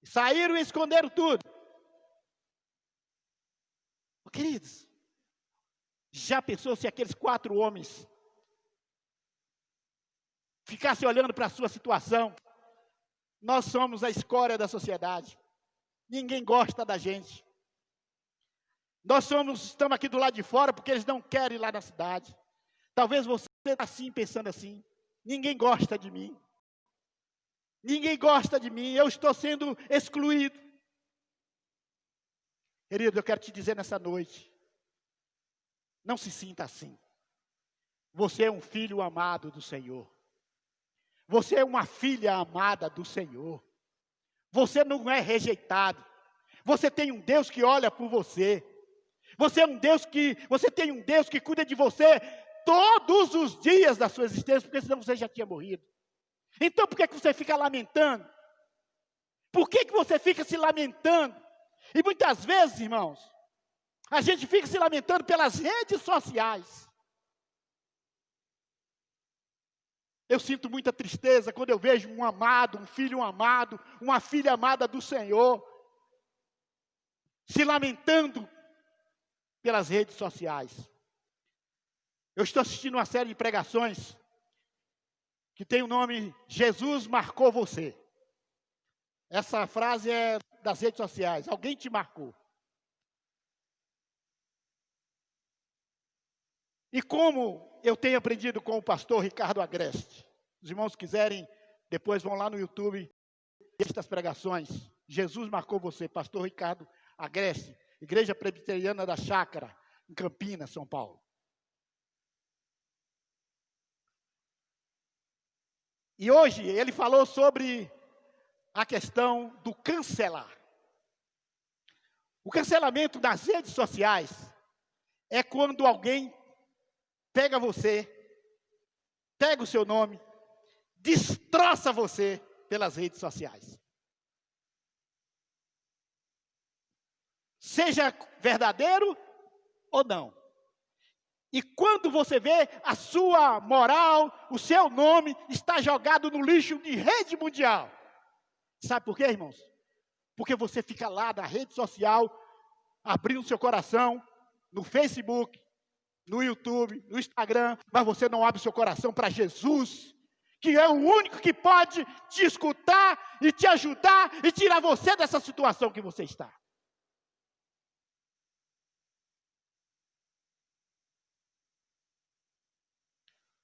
Saíram e esconderam tudo. Queridos, já pensou se aqueles 4 homens ficassem olhando para a sua situação? Nós somos a escória da sociedade. Ninguém gosta da gente. Estamos aqui do lado de fora porque eles não querem ir lá na cidade. Talvez você está assim, pensando assim. Ninguém gosta de mim. Ninguém gosta de mim. Eu estou sendo excluído. Querido, eu quero te dizer nessa noite. Não se sinta assim. Você é um filho amado do Senhor. Você é uma filha amada do Senhor. Você não é rejeitado. Você tem um Deus que olha por você. Você tem um Deus que cuida de você todos os dias da sua existência, porque senão você já tinha morrido. Então por que você fica lamentando? Por que você fica se lamentando? E muitas vezes, irmãos, a gente fica se lamentando pelas redes sociais. Eu sinto muita tristeza quando eu vejo um amado, um filho amado, uma filha amada do Senhor, se lamentando pelas redes sociais. Eu estou assistindo uma série de pregações que tem o nome Jesus marcou você. Essa frase é das redes sociais. Alguém te marcou. E como eu tenho aprendido com o pastor Ricardo Agreste. Os irmãos quiserem, depois vão lá no YouTube, estas pregações. Jesus marcou você, pastor Ricardo Agreste, Igreja Presbiteriana da Chácara, em Campinas, São Paulo. E hoje ele falou sobre a questão do cancelar. O cancelamento das redes sociais é quando alguém pega você, pega o seu nome, destroça você pelas redes sociais. Seja verdadeiro ou não. E quando você vê a sua moral, o seu nome está jogado no lixo de rede mundial. Sabe por quê, irmãos? Porque você fica lá na rede social, abrindo seu coração, no Facebook, no YouTube, no Instagram, mas você não abre seu coração para Jesus, que é o único que pode te escutar e te ajudar e tirar você dessa situação que você está.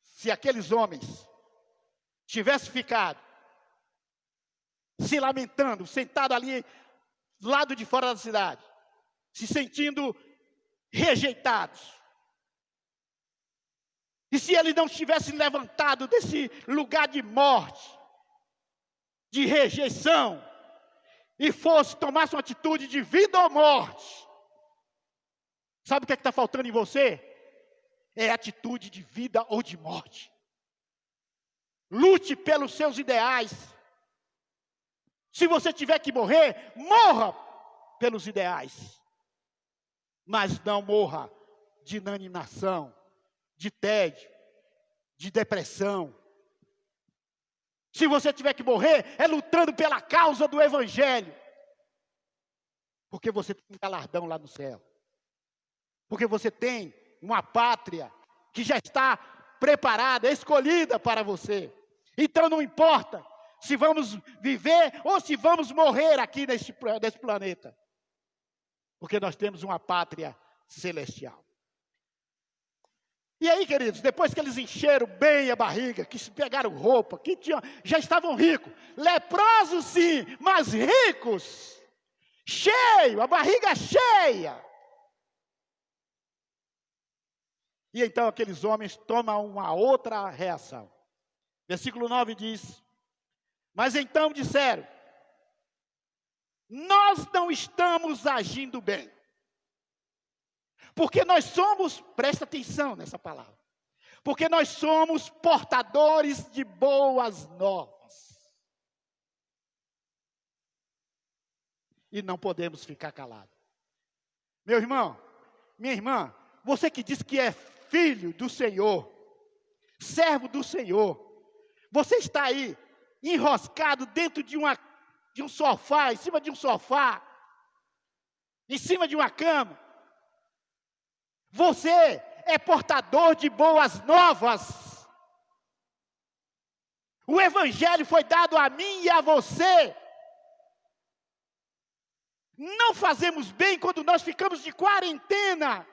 Se aqueles homens tivessem ficado se lamentando, sentado ali do lado de fora da cidade, se sentindo rejeitados, e se eles não tivessem levantado desse lugar de morte, de rejeição, e tomasse uma atitude de vida ou morte, sabe o que está faltando em você? É atitude de vida ou de morte. Lute pelos seus ideais. Se você tiver que morrer, morra pelos ideais. Mas não morra de inanimação, de tédio, de depressão. Se você tiver que morrer, é lutando pela causa do Evangelho. Porque você tem um galardão lá no céu. Porque você tem uma pátria que já está preparada, escolhida para você. Então não importa se vamos viver ou se vamos morrer aqui nesse planeta. Porque nós temos uma pátria celestial. E aí, queridos, depois que eles encheram bem a barriga, que se pegaram roupa, já estavam ricos. Leprosos sim, mas ricos. Cheio, a barriga cheia. E então aqueles homens tomam uma outra reação. Versículo 9 diz: mas então disseram: nós não estamos agindo bem. Porque nós somos, presta atenção nessa palavra, porque nós somos portadores de boas novas. E não podemos ficar calados. Meu irmão, minha irmã, você que diz que é filho do Senhor, servo do Senhor, você está aí enroscado dentro de um sofá, em cima de um sofá, em cima de uma cama. Você é portador de boas novas. O Evangelho foi dado a mim e a você. Não fazemos bem quando nós ficamos de quarentena.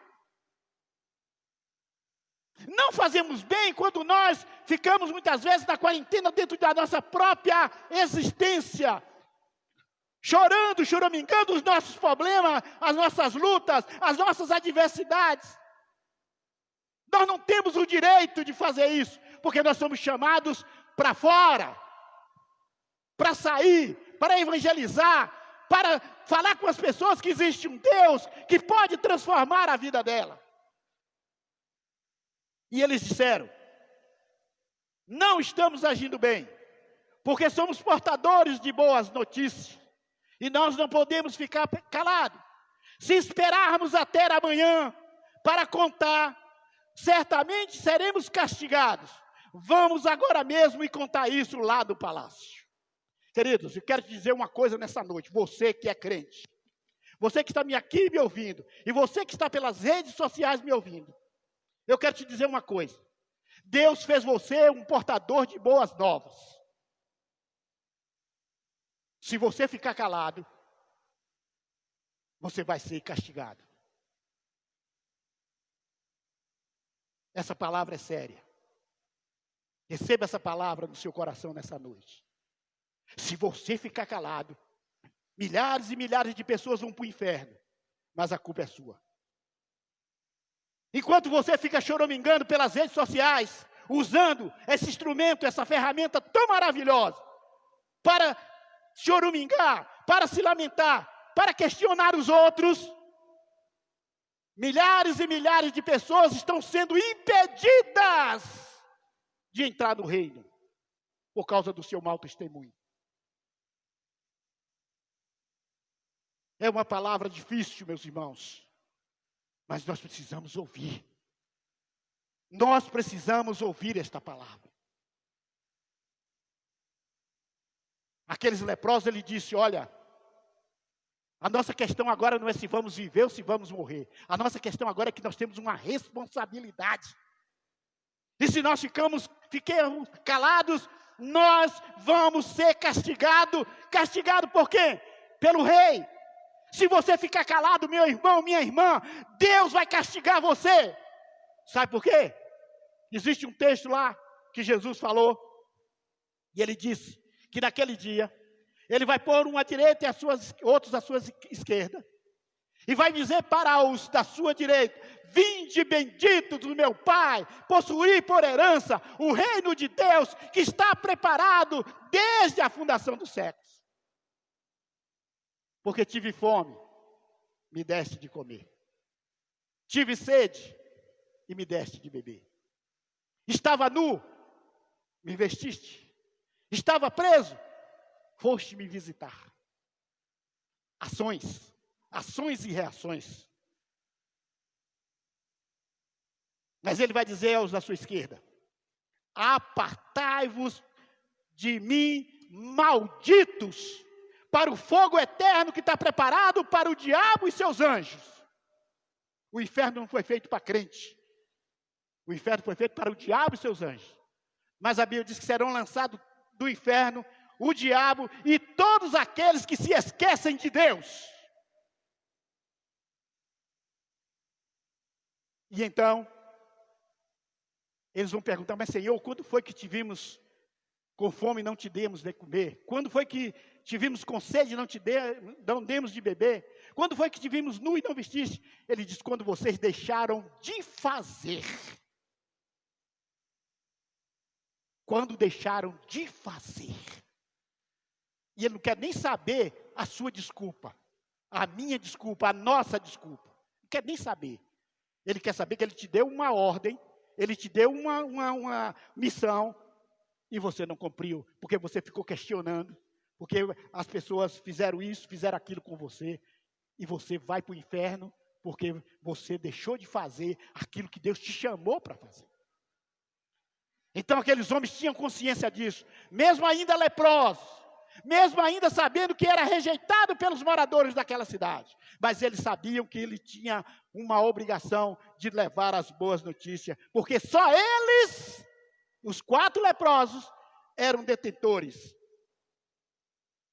Não fazemos bem quando nós ficamos muitas vezes na quarentena dentro da nossa própria existência. Chorando, choramingando os nossos problemas, as nossas lutas, as nossas adversidades. Nós não temos o direito de fazer isso, porque nós somos chamados para fora, para sair, para evangelizar, para falar com as pessoas que existe um Deus que pode transformar a vida dela. E eles disseram: não estamos agindo bem, porque somos portadores de boas notícias. E nós não podemos ficar calados. Se esperarmos até amanhã para contar, certamente seremos castigados. Vamos agora mesmo e contar isso lá do palácio. Queridos, eu quero te dizer uma coisa nessa noite. Você que é crente, você que está aqui me ouvindo, e você que está pelas redes sociais me ouvindo, eu quero te dizer uma coisa. Deus fez você um portador de boas novas. Se você ficar calado, você vai ser castigado. Essa palavra é séria. Receba essa palavra no seu coração nessa noite. Se você ficar calado, milhares e milhares de pessoas vão para o inferno, mas a culpa é sua. Enquanto você fica choramingando pelas redes sociais, usando esse instrumento, essa ferramenta tão maravilhosa, para choramingar, para se lamentar, para questionar os outros, milhares e milhares de pessoas estão sendo impedidas de entrar no reino, por causa do seu mau testemunho. É uma palavra difícil, meus irmãos, mas nós precisamos ouvir. Nós precisamos ouvir esta palavra. Aqueles leprosos, ele disse: olha, a nossa questão agora não é se vamos viver ou se vamos morrer. A nossa questão agora é que nós temos uma responsabilidade. E se nós fiquemos calados, nós vamos ser castigados. Castigado por quê? Pelo rei. Se você ficar calado, meu irmão, minha irmã, Deus vai castigar você. Sabe por quê? Existe um texto lá que Jesus falou, e ele disse que naquele dia, ele vai pôr um à direita e outros à sua esquerda, e vai dizer para os da sua direita: vinde bendito do meu Pai, possuir por herança o reino de Deus que está preparado desde a fundação dos séculos. Porque tive fome, me deste de comer. Tive sede e me deste de beber. Estava nu, me vestiste. Estava preso, foste me visitar. Ações e reações. Mas ele vai dizer aos da sua esquerda: apartai-vos de mim, malditos, para o fogo eterno que está preparado para o diabo e seus anjos. O inferno não foi feito para crente. O inferno foi feito para o diabo e seus anjos. Mas a Bíblia diz que serão lançados do inferno o diabo e todos aqueles que se esquecem de Deus. E então, Eles vão perguntar, mas Senhor, quando foi que te vimos com fome e não te demos de comer? Quando foi que te vimos com sede e não demos de beber? Quando foi que te vimos nu e não vestiste? Ele diz, quando vocês deixaram de fazer. Quando deixaram de fazer. E ele não quer nem saber a sua desculpa, a minha desculpa, a nossa desculpa. Não quer nem saber. Ele quer saber que ele te deu uma ordem, ele te deu uma missão, e você não cumpriu, porque você ficou questionando, porque as pessoas fizeram isso, fizeram aquilo com você, e você vai para o inferno, porque você deixou de fazer aquilo que Deus te chamou para fazer. Então aqueles homens tinham consciência disso, mesmo ainda leprosos, mesmo ainda sabendo que era rejeitado pelos moradores daquela cidade, mas eles sabiam que ele tinha uma obrigação de levar as boas notícias, porque só eles, os 4 leprosos, eram detentores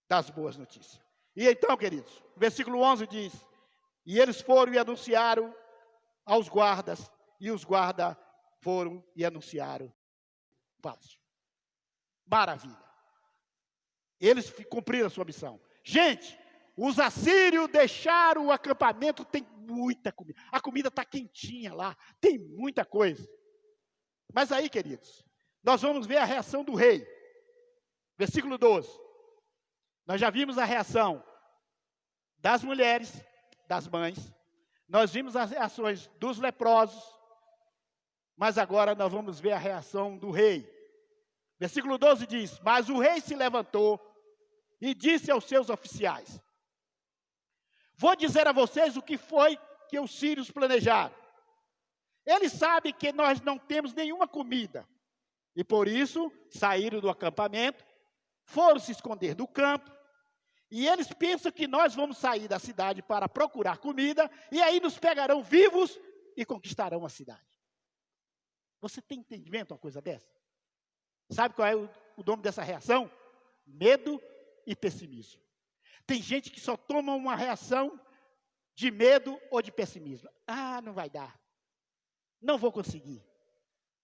das boas notícias. E então, queridos, o versículo 11 diz, e eles foram e anunciaram aos guardas, e os guardas foram e anunciaram o palácio. Maravilha. Eles cumpriram a sua missão. Gente, os assírios deixaram o acampamento, tem muita comida. A comida está quentinha lá, tem muita coisa. Mas aí, queridos, nós vamos ver a reação do rei. Versículo 12. Nós já vimos a reação das mulheres, das mães. Nós vimos as reações dos leprosos. Mas agora nós vamos ver a reação do rei. Versículo 12 diz, mas o rei se levantou e disse aos seus oficiais, vou dizer a vocês o que foi que os sírios planejaram. Eles sabem que nós não temos nenhuma comida, e por isso saíram do acampamento, foram se esconder no campo, e eles pensam que nós vamos sair da cidade para procurar comida, e aí nos pegarão vivos e conquistarão a cidade. Você tem entendimento uma coisa dessa? Sabe qual é o nome dessa reação? Medo e pessimismo. Tem gente que só toma uma reação de medo ou de pessimismo. Ah, não vai dar. Não vou conseguir.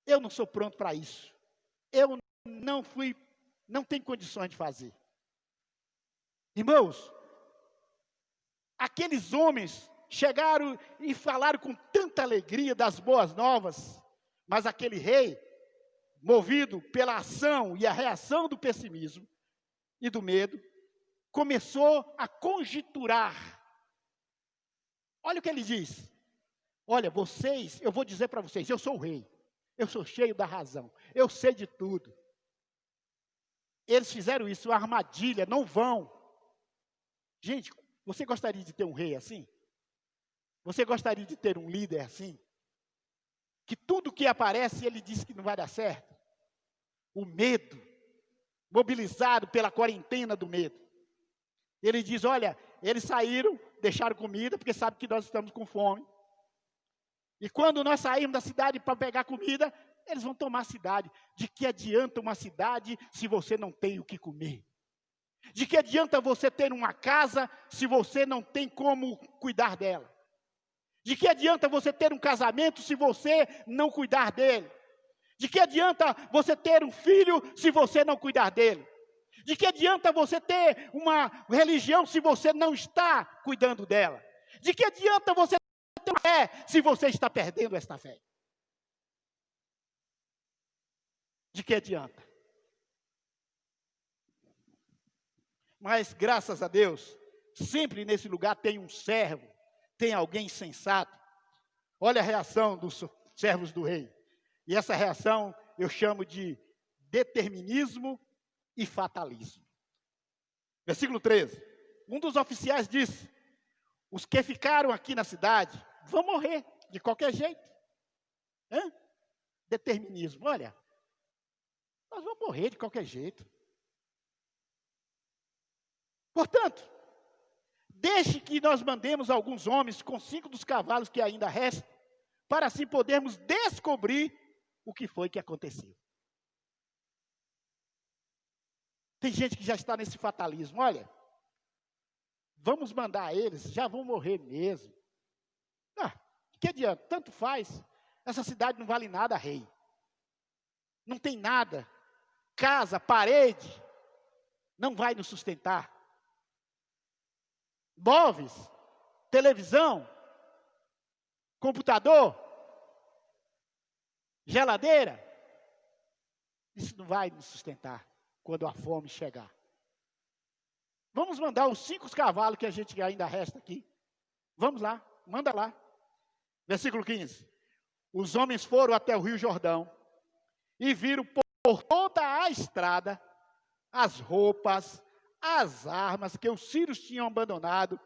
Eu não sou pronto para isso. Eu não tenho condições de fazer. Irmãos, aqueles homens chegaram e falaram com tanta alegria das boas novas, mas aquele rei, movido pela ação e a reação do pessimismo e do medo, começou a conjecturar. Olha o que ele diz. Olha, vocês, eu vou dizer para vocês, eu sou o rei. Eu sou cheio da razão. Eu sei de tudo. Eles fizeram isso, uma armadilha, não vão. Gente, você gostaria de ter um rei assim? Você gostaria de ter um líder assim? Que tudo que aparece, ele diz que não vai dar certo? O medo, mobilizado pela quarentena do medo. Ele diz, olha, eles saíram, deixaram comida, porque sabem que nós estamos com fome. E quando nós saímos da cidade para pegar comida, eles vão tomar a cidade. De que adianta uma cidade se você não tem o que comer? De que adianta você ter uma casa se você não tem como cuidar dela? De que adianta você ter um casamento se você não cuidar dele? De que adianta você ter um filho se você não cuidar dele? De que adianta você ter uma religião se você não está cuidando dela? De que adianta você ter uma fé se você está perdendo esta fé? De que adianta? Mas graças a Deus, sempre nesse lugar tem um servo, tem alguém sensato. Olha a reação dos servos do rei. E essa reação eu chamo de determinismo e fatalismo. Versículo 13. Um dos oficiais disse, os que ficaram aqui na cidade vão morrer de qualquer jeito. Determinismo, olha, nós vamos morrer de qualquer jeito. Portanto, deixe que nós mandemos alguns homens com 5 dos cavalos que ainda restam, para assim podermos descobrir o que foi que aconteceu. Tem gente que já está nesse fatalismo. Olha, vamos mandar eles, já vão morrer mesmo. Que adianta? Tanto faz. Essa cidade não vale nada, rei. não tem nada, casa, parede, não vai nos sustentar. Móveis, televisão, computador, geladeira, isso não vai nos sustentar quando a fome chegar. Vamos mandar os 5 cavalos que a gente ainda resta aqui. Vamos lá, manda lá. Versículo 15. Os homens foram até o rio Jordão e viram por toda a estrada as roupas, as armas que os sírios tinham abandonado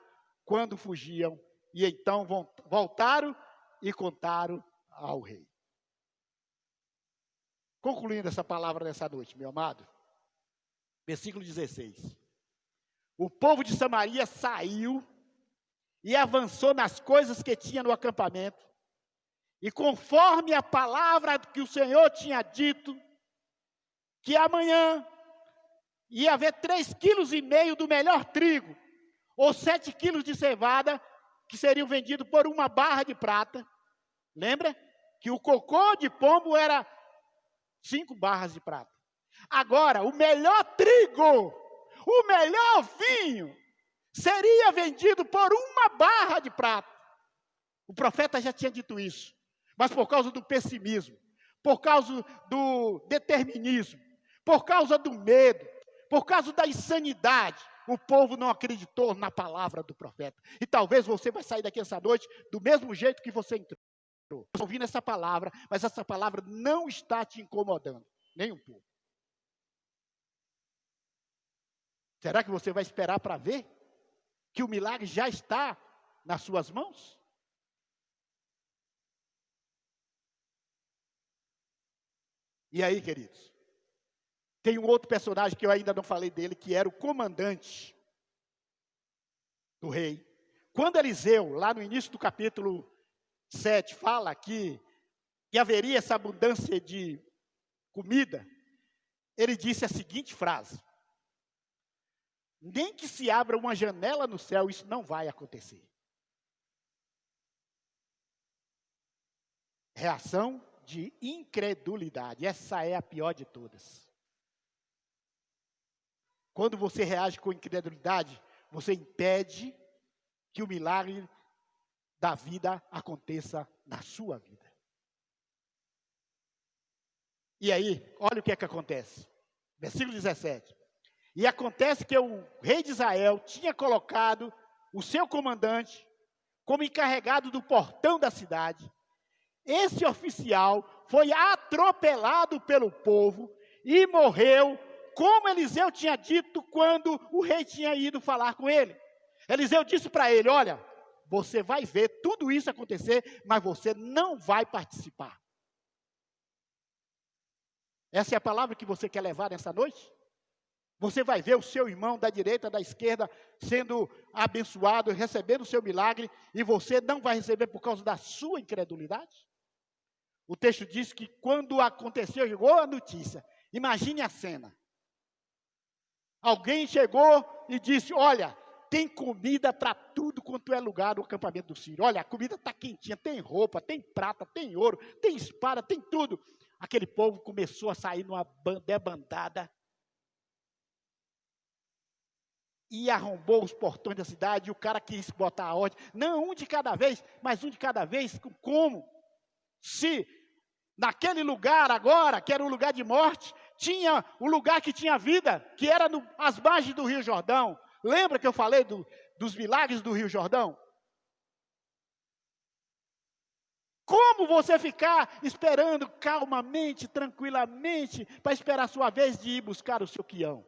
quando fugiam. E então voltaram e contaram ao rei. Concluindo essa palavra nessa noite, meu amado. Versículo 16. O povo de Samaria saiu e avançou nas coisas que tinha no acampamento. E conforme a palavra que o Senhor tinha dito, que amanhã ia haver 3,5 quilos do melhor trigo, ou 7 quilos de cevada, que seriam vendidos por 1 barra de prata. Lembra? Que o cocô de pombo era 5 barras de prata. Agora, o melhor trigo, o melhor vinho, seria vendido por 1 barra de prata. O profeta já tinha dito isso. Mas por causa do pessimismo, por causa do determinismo, por causa do medo, por causa da insanidade, o povo não acreditou na palavra do profeta. E talvez você vai sair daqui essa noite do mesmo jeito que você entrou. Estou ouvindo essa palavra, mas essa palavra não está te incomodando, nem um pouco. Será que você vai esperar para ver que o milagre já está nas suas mãos? E aí, queridos, tem um outro personagem que eu ainda não falei dele, que era o comandante do rei. Quando Eliseu, lá no início do capítulo 7, fala que haveria essa abundância de comida, ele disse a seguinte frase: nem que se abra uma janela no céu, isso não vai acontecer. Reação de incredulidade. Essa é a pior de todas. Quando você reage com incredulidade, você impede que o milagre da vida aconteça na sua vida. E aí, olha o que é que acontece. Versículo 17. E acontece que o rei de Israel tinha colocado o seu comandante como encarregado do portão da cidade. Esse oficial foi atropelado pelo povo e morreu, como Eliseu tinha dito quando o rei tinha ido falar com ele. Eliseu disse para ele: olha, você vai ver tudo isso acontecer, mas você não vai participar. Essa é a palavra que você quer levar nessa noite? Você vai ver o seu irmão da direita, da esquerda, sendo abençoado, recebendo o seu milagre, e você não vai receber por causa da sua incredulidade? O texto diz que quando aconteceu, chegou a notícia. Imagine a cena. Alguém chegou e disse: olha, tem comida para tudo quanto é lugar do acampamento do Sírio. Olha, a comida está quentinha, tem roupa, tem prata, tem ouro, tem espada, tem tudo. Aquele povo começou a sair numa debandada e arrombou os portões da cidade. E o cara quis botar a ordem, não um de cada vez, mas um de cada vez. Como? Se naquele lugar agora, que era um lugar de morte, tinha o lugar que tinha vida, que era às margens do Rio Jordão. Lembra que eu falei dos milagres do Rio Jordão? Como você ficar esperando calmamente, tranquilamente, para esperar a sua vez de ir buscar o seu quião?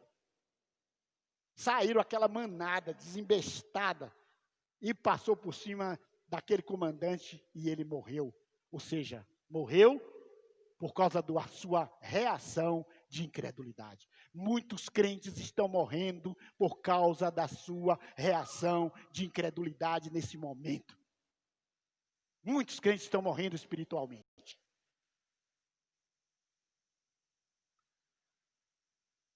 Saíram aquela manada desembestada e passou por cima daquele comandante e ele morreu. Ou seja, morreu por causa da sua reação de incredulidade. Muitos crentes estão morrendo por causa da sua reação de incredulidade nesse momento. Muitos crentes estão morrendo espiritualmente.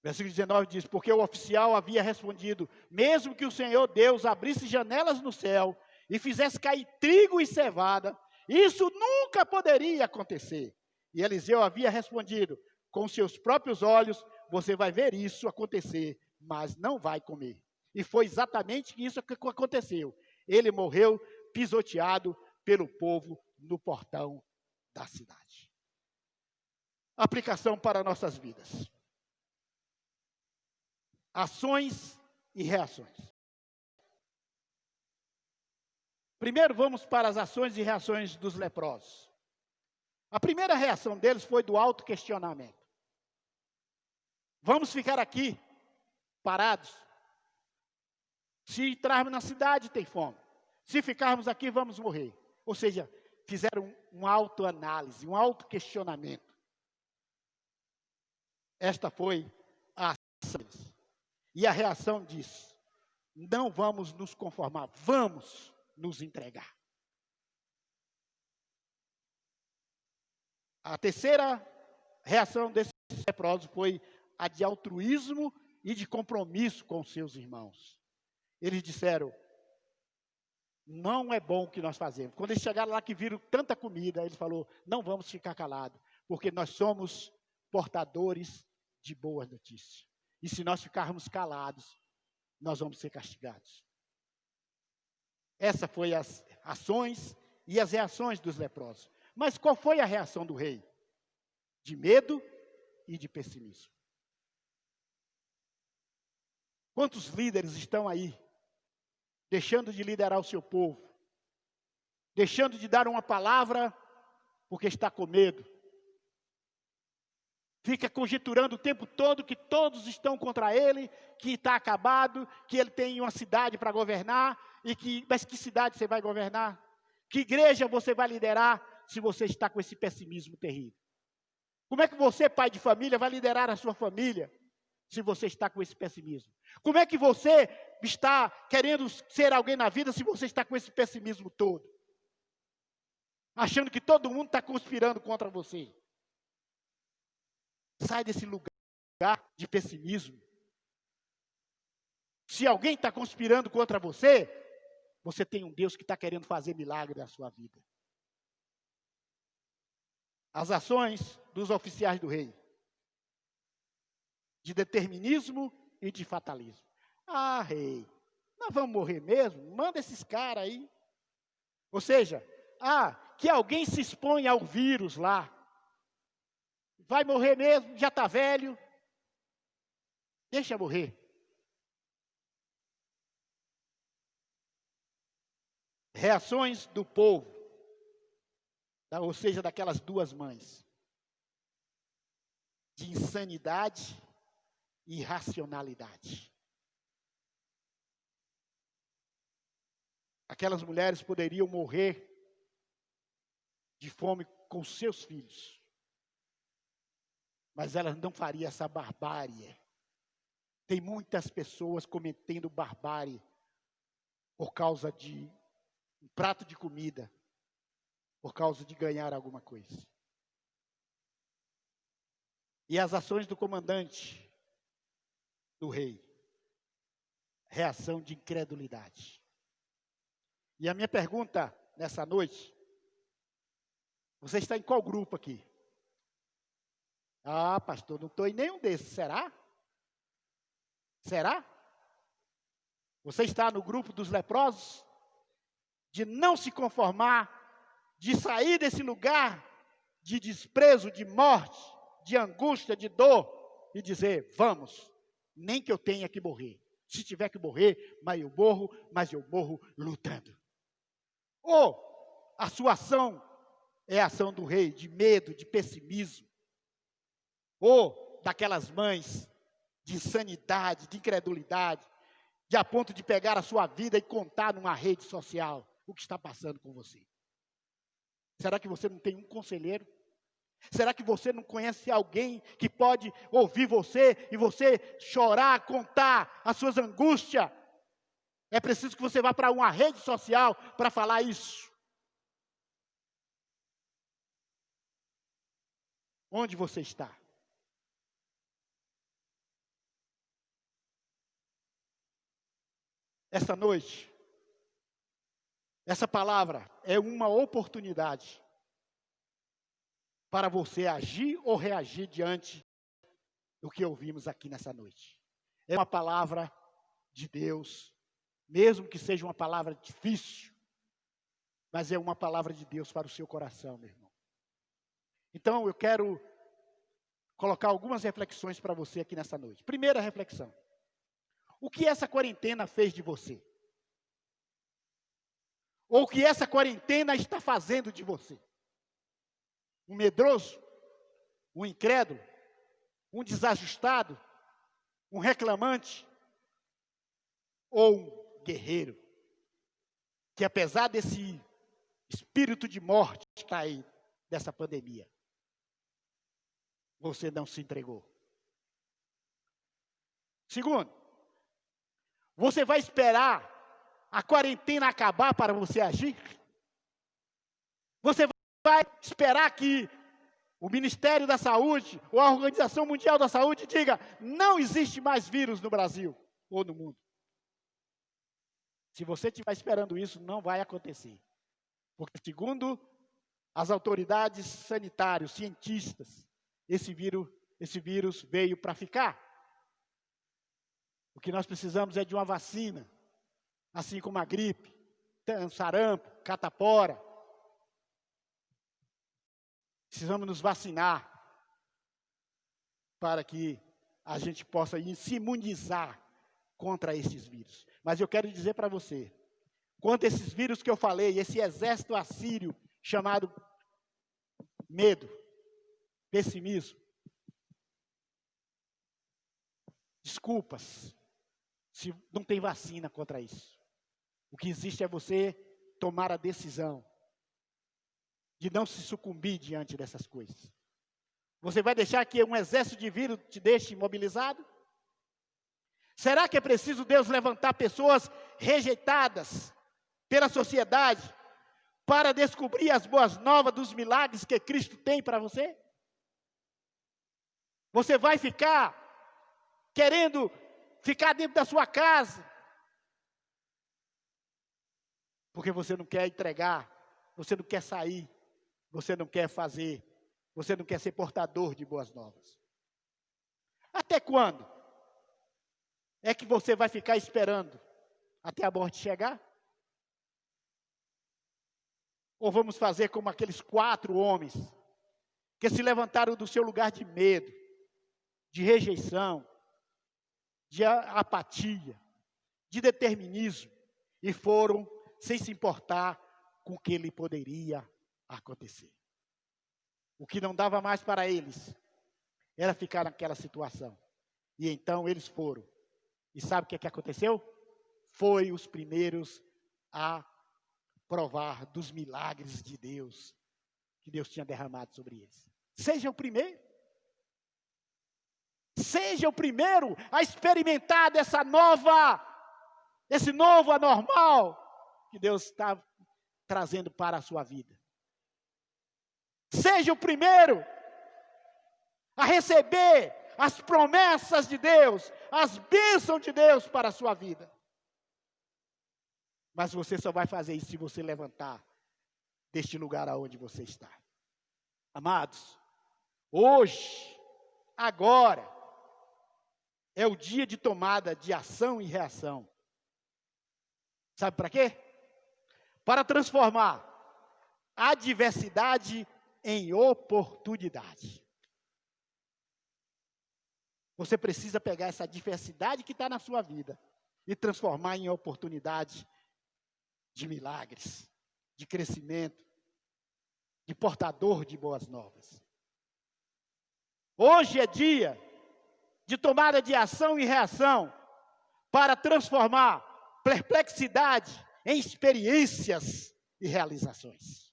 Versículo 19 diz: porque o oficial havia respondido: mesmo que o Senhor Deus abrisse janelas no céu e fizesse cair trigo e cevada, isso nunca poderia acontecer. E Eliseu havia respondido: com seus próprios olhos, você vai ver isso acontecer, mas não vai comer. E foi exatamente isso que aconteceu. Ele morreu pisoteado pelo povo no portão da cidade. Aplicação para nossas vidas. Ações e reações. Primeiro vamos para as ações e reações dos leprosos. A primeira reação deles foi do autoquestionamento. Vamos ficar aqui, parados. Se entrarmos na cidade, tem fome. Se ficarmos aqui, vamos morrer. Ou seja, fizeram uma autoanálise, um autoquestionamento. Esta foi a ação deles. E a reação diz: não vamos nos conformar, vamos nos entregar. A terceira reação desses leprosos foi a de altruísmo e de compromisso com seus irmãos. Eles disseram: não é bom o que nós fazemos. Quando eles chegaram lá que viram tanta comida, ele falou: não vamos ficar calados, porque nós somos portadores de boas notícias. E se nós ficarmos calados, nós vamos ser castigados. Essa foi as ações e as reações dos leprosos. Mas qual foi a reação do rei? De medo e de pessimismo. Quantos líderes estão aí, deixando de liderar o seu povo, deixando de dar uma palavra, porque está com medo, fica conjecturando o tempo todo que todos estão contra ele, que está acabado, que ele tem uma cidade para governar, mas que cidade você vai governar? Que igreja você vai liderar se você está com esse pessimismo terrível? Como é que você, pai de família, vai liderar a sua família se você está com esse pessimismo? Como é que você está querendo ser alguém na vida se você está com esse pessimismo todo? Achando que todo mundo está conspirando contra você. Sai desse lugar de pessimismo. Se alguém está conspirando contra você, você tem um Deus que está querendo fazer milagre na sua vida. As ações dos oficiais do rei. De determinismo e de fatalismo. Ah, rei, nós vamos morrer mesmo? Manda esses caras aí. Ou seja, que alguém se exponha ao vírus lá. Vai morrer mesmo, já está velho. Deixa morrer. Reações do povo, ou seja, daquelas duas mães. De insanidade e irracionalidade. Aquelas mulheres poderiam morrer de fome com seus filhos. Mas elas não fariam essa barbárie. Tem muitas pessoas cometendo barbárie por causa de um prato de comida, por causa de ganhar alguma coisa. E as ações do comandante, do rei, reação de incredulidade. E a minha pergunta nessa noite: você está em qual grupo aqui? Ah, pastor, não estou em nenhum desses. Será? Será? Você está no grupo dos leprosos? De não se conformar, de sair desse lugar de desprezo, de morte, de angústia, de dor, e dizer: vamos, nem que eu tenha que morrer. Se tiver que morrer, mas eu morro lutando. Ou a sua ação é a ação do rei, de medo, de pessimismo. Ou daquelas mães de insanidade, de incredulidade, de a ponto de pegar a sua vida e contar numa rede social o que está passando com você. Será que você não tem um conselheiro? Será que você não conhece alguém que pode ouvir você e você chorar, contar as suas angústias? É preciso que você vá para uma rede social para falar isso. Onde você está? Essa noite, essa palavra é uma oportunidade para você agir ou reagir diante do que ouvimos aqui nessa noite. É uma palavra de Deus, mesmo que seja uma palavra difícil, mas é uma palavra de Deus para o seu coração, meu irmão. Então, eu quero colocar algumas reflexões para você aqui nessa noite. Primeira reflexão: o que essa quarentena fez de você? Ou o que essa quarentena está fazendo de você? Um medroso? Um incrédulo? Um desajustado? Um reclamante? Ou um guerreiro? Que apesar desse espírito de morte que está aí, dessa pandemia, você não se entregou. Segundo, você vai esperar a quarentena acabar para você agir? Você vai esperar que o Ministério da Saúde ou a Organização Mundial da Saúde diga: não existe mais vírus no Brasil ou no mundo? Se você estiver esperando isso, não vai acontecer. Porque segundo as autoridades sanitárias, cientistas, esse vírus veio para ficar. O que nós precisamos é de uma vacina, assim como a gripe, sarampo, catapora. Precisamos nos vacinar para que a gente possa se imunizar contra esses vírus. Mas eu quero dizer para você, quanto a esses vírus que eu falei, esse exército assírio chamado medo, pessimismo, desculpas, se não tem vacina contra isso. O que existe é você tomar a decisão de não se sucumbir diante dessas coisas. Você vai deixar que um exército de vírus te deixe imobilizado? Será que é preciso Deus levantar pessoas rejeitadas pela sociedade para descobrir as boas novas dos milagres que Cristo tem para você? Você vai ficar querendo ficar dentro da sua casa porque você não quer entregar, você não quer sair, você não quer fazer, você não quer ser portador de boas novas. Até quando é que você vai ficar esperando até a morte chegar? Ou vamos fazer como aqueles 4 homens que se levantaram do seu lugar de medo, de rejeição, de apatia, de determinismo, e foram sem se importar com o que lhe poderia acontecer. O que não dava mais para eles era ficar naquela situação. E então eles foram. E sabe o que aconteceu? Foi os primeiros a provar dos milagres de Deus, que Deus tinha derramado sobre eles. Seja o primeiro. Seja o primeiro a experimentar esse novo anormal que Deus está trazendo para a sua vida. Seja o primeiro a receber as promessas de Deus, as bênçãos de Deus para a sua vida. Mas você só vai fazer isso se você levantar deste lugar aonde você está. Amados, hoje, agora, é o dia de tomada de ação e reação. Sabe para quê? Para transformar a adversidade em oportunidade. Você precisa pegar essa adversidade que está na sua vida e transformar em oportunidade de milagres, de crescimento, de portador de boas novas. Hoje é dia de tomada de ação e reação para transformar perplexidade em experiências e realizações.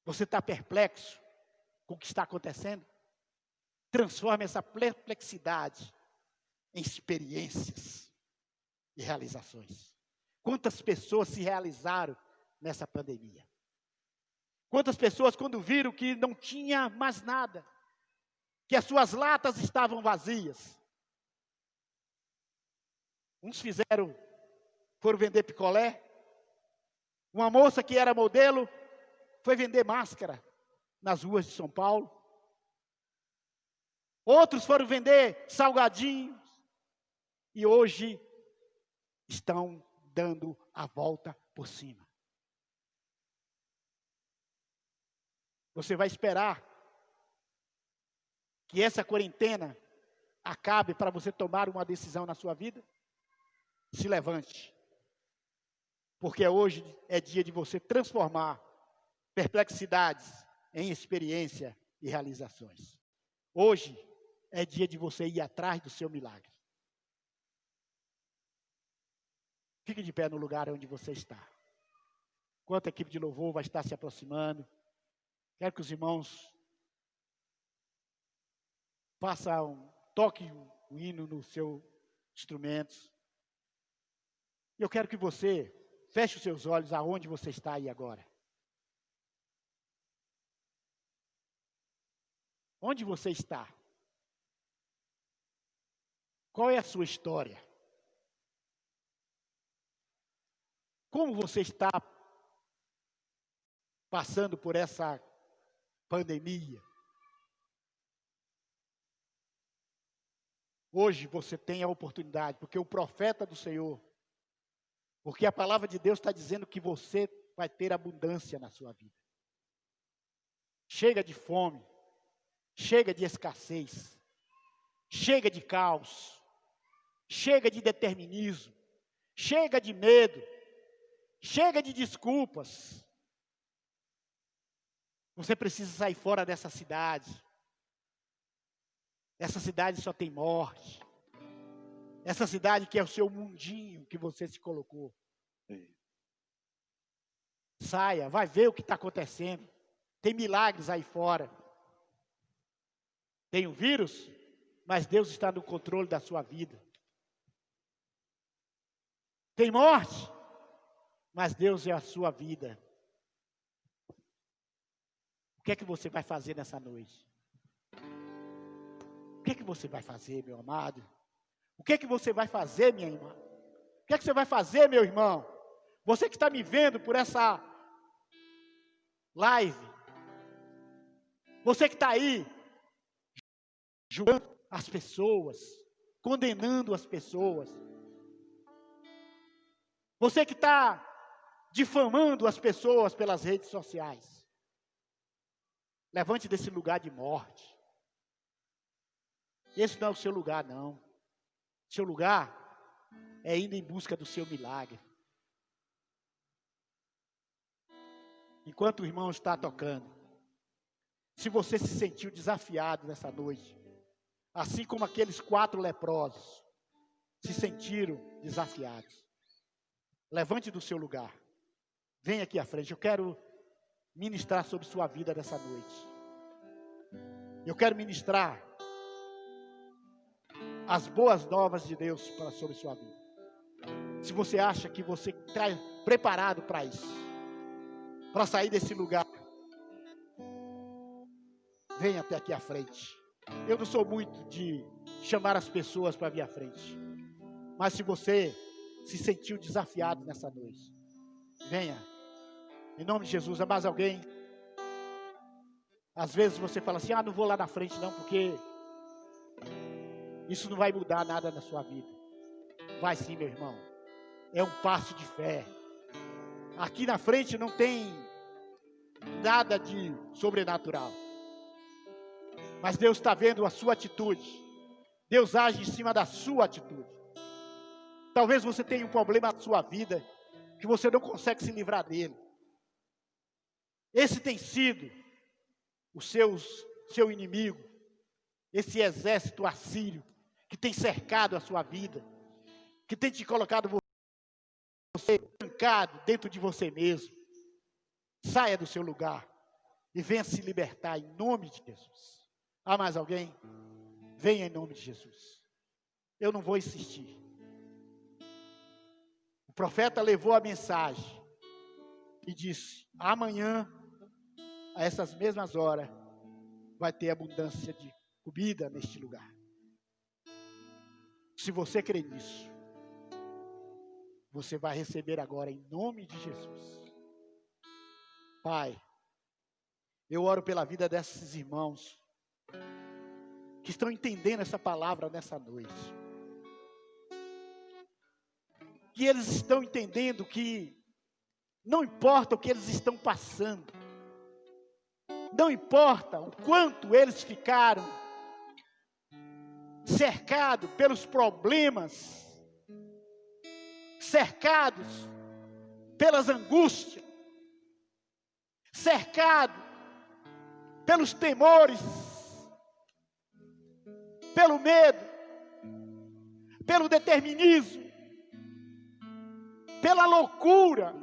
Você está perplexo com o que está acontecendo? Transforme essa perplexidade em experiências e realizações. Quantas pessoas se realizaram nessa pandemia? Quantas pessoas, quando viram que não tinha mais nada, que as suas latas estavam vazias, uns foram vender picolé. Uma moça que era modelo foi vender máscara nas ruas de São Paulo. Outros foram vender salgadinhos. E hoje estão dando a volta por cima. Você vai esperar que essa quarentena acabe para você tomar uma decisão na sua vida? Se levante. Porque hoje é dia de você transformar perplexidades em experiência e realizações. Hoje é dia de você ir atrás do seu milagre. Fique de pé no lugar onde você está. Enquanto a equipe de louvor vai estar se aproximando, quero que os irmãos toquem o hino no seu instrumento. Eu quero que você feche os seus olhos aonde você está aí agora. Onde você está? Qual é a sua história? Como você está passando por essa pandemia? Hoje você tem a oportunidade, porque o profeta do Senhor, porque a palavra de Deus está dizendo que você vai ter abundância na sua vida. Chega de fome, chega de escassez, chega de caos, chega de determinismo, chega de medo, chega de desculpas. Você precisa sair fora dessa cidade. Essa cidade só tem morte. Essa cidade que é o seu mundinho que você se colocou. Saia, vai ver o que está acontecendo. Tem milagres aí fora. Tem um vírus, mas Deus está no controle da sua vida. Tem morte, mas Deus é a sua vida. O que é que você vai fazer nessa noite? O que é que você vai fazer, meu amado? O que é que você vai fazer, minha irmã? O que é que você vai fazer, meu irmão? Você que está me vendo por essa live. Você que está aí, julgando as pessoas, condenando as pessoas. Você que está difamando as pessoas pelas redes sociais. Levante desse lugar de morte. Esse não é o seu lugar, não. Seu lugar é indo em busca do seu milagre. Enquanto o irmão está tocando, se você se sentiu desafiado nessa noite, assim como aqueles 4 leprosos se sentiram desafiados, levante do seu lugar. Venha aqui à frente. Eu quero ministrar sobre sua vida nessa noite. Eu quero ministrar as boas novas de Deus sobre sua vida. Se você acha que você está preparado para isso, para sair desse lugar, venha até aqui à frente. Eu não sou muito de chamar as pessoas para vir à frente, mas se você se sentiu desafiado nessa noite, venha. Em nome de Jesus. Há mais alguém? Às vezes você fala assim, não vou lá na frente não, porque isso não vai mudar nada na sua vida. Vai sim, meu irmão. É um passo de fé. Aqui na frente não tem nada de sobrenatural. Mas Deus está vendo a sua atitude. Deus age em cima da sua atitude. Talvez você tenha um problema na sua vida, que você não consegue se livrar dele. Esse tem sido o seu inimigo. Esse exército assírio que tem cercado a sua vida, que tem te colocado você trancado dentro de você mesmo. Saia do seu lugar e venha se libertar em nome de Jesus. Há mais alguém? Venha em nome de Jesus. Eu não vou insistir. O profeta levou a mensagem e disse: amanhã, a essas mesmas horas, vai ter abundância de comida neste lugar. Se você crê nisso, você vai receber agora em nome de Jesus. Pai, Eu oro pela vida desses irmãos que estão entendendo essa palavra nessa noite. Que eles estão entendendo que não importa o que eles estão passando, não importa o quanto eles ficaram cercados pelos problemas, cercados pelas angústias, cercados pelos temores, pelo medo, pelo determinismo, pela loucura,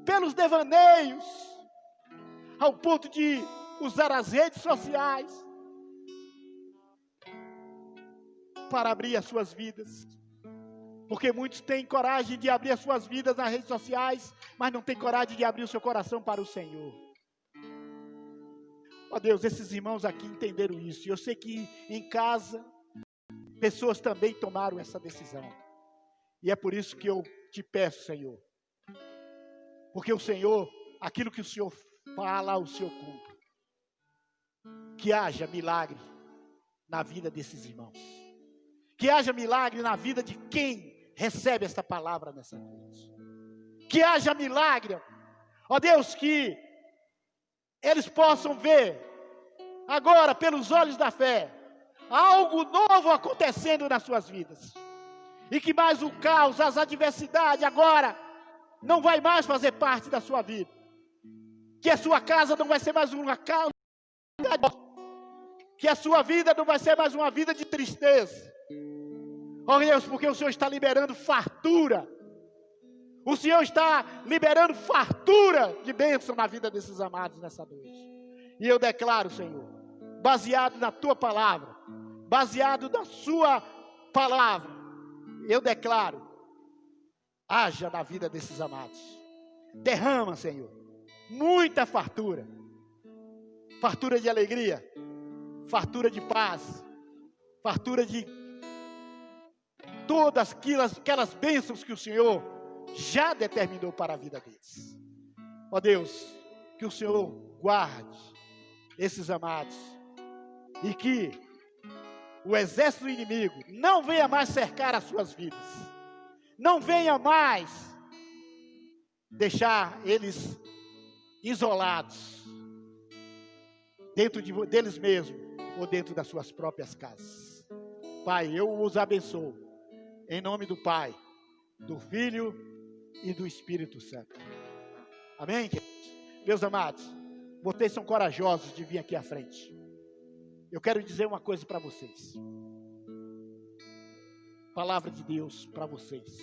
pelos devaneios, ao ponto de usar as redes sociais para abrir as suas vidas. Porque muitos têm coragem de abrir as suas vidas nas redes sociais, mas não têm coragem de abrir o seu coração para o Senhor. Ó Deus, esses irmãos aqui entenderam isso. E eu sei que em casa, pessoas também tomaram essa decisão. E é por isso que eu te peço, Senhor. Porque o Senhor, aquilo que o Senhor fala, o Senhor cumpre. Que haja milagre na vida desses irmãos. Que haja milagre na vida de quem recebe esta palavra nessa noite. Que haja milagre, ó Deus, que eles possam ver agora pelos olhos da fé algo novo acontecendo nas suas vidas. E que mais o caos, as adversidades agora não vai mais fazer parte da sua vida. Que a sua casa não vai ser mais uma casa. Que a sua vida não vai ser mais uma vida de tristeza. Ó Deus, porque o Senhor está liberando fartura. O Senhor está liberando fartura de bênção na vida desses amados nessa noite. E eu declaro, Senhor, baseado na tua palavra, baseado na sua palavra, eu declaro, haja na vida desses amados. Derrama, Senhor, muita fartura. Fartura de alegria, fartura de paz, fartura de todas aquelas bênçãos que o Senhor já determinou para a vida deles. Ó Deus, que o Senhor guarde esses amados e que o exército do inimigo não venha mais cercar as suas vidas, não venha mais deixar eles isolados dentro deles mesmos ou dentro das suas próprias casas. Pai, eu os abençoo em nome do Pai, do Filho e do Espírito Santo. Amém, queridos? Meus amados, vocês são corajosos de vir aqui à frente. Eu quero dizer uma coisa para vocês. Palavra de Deus para vocês.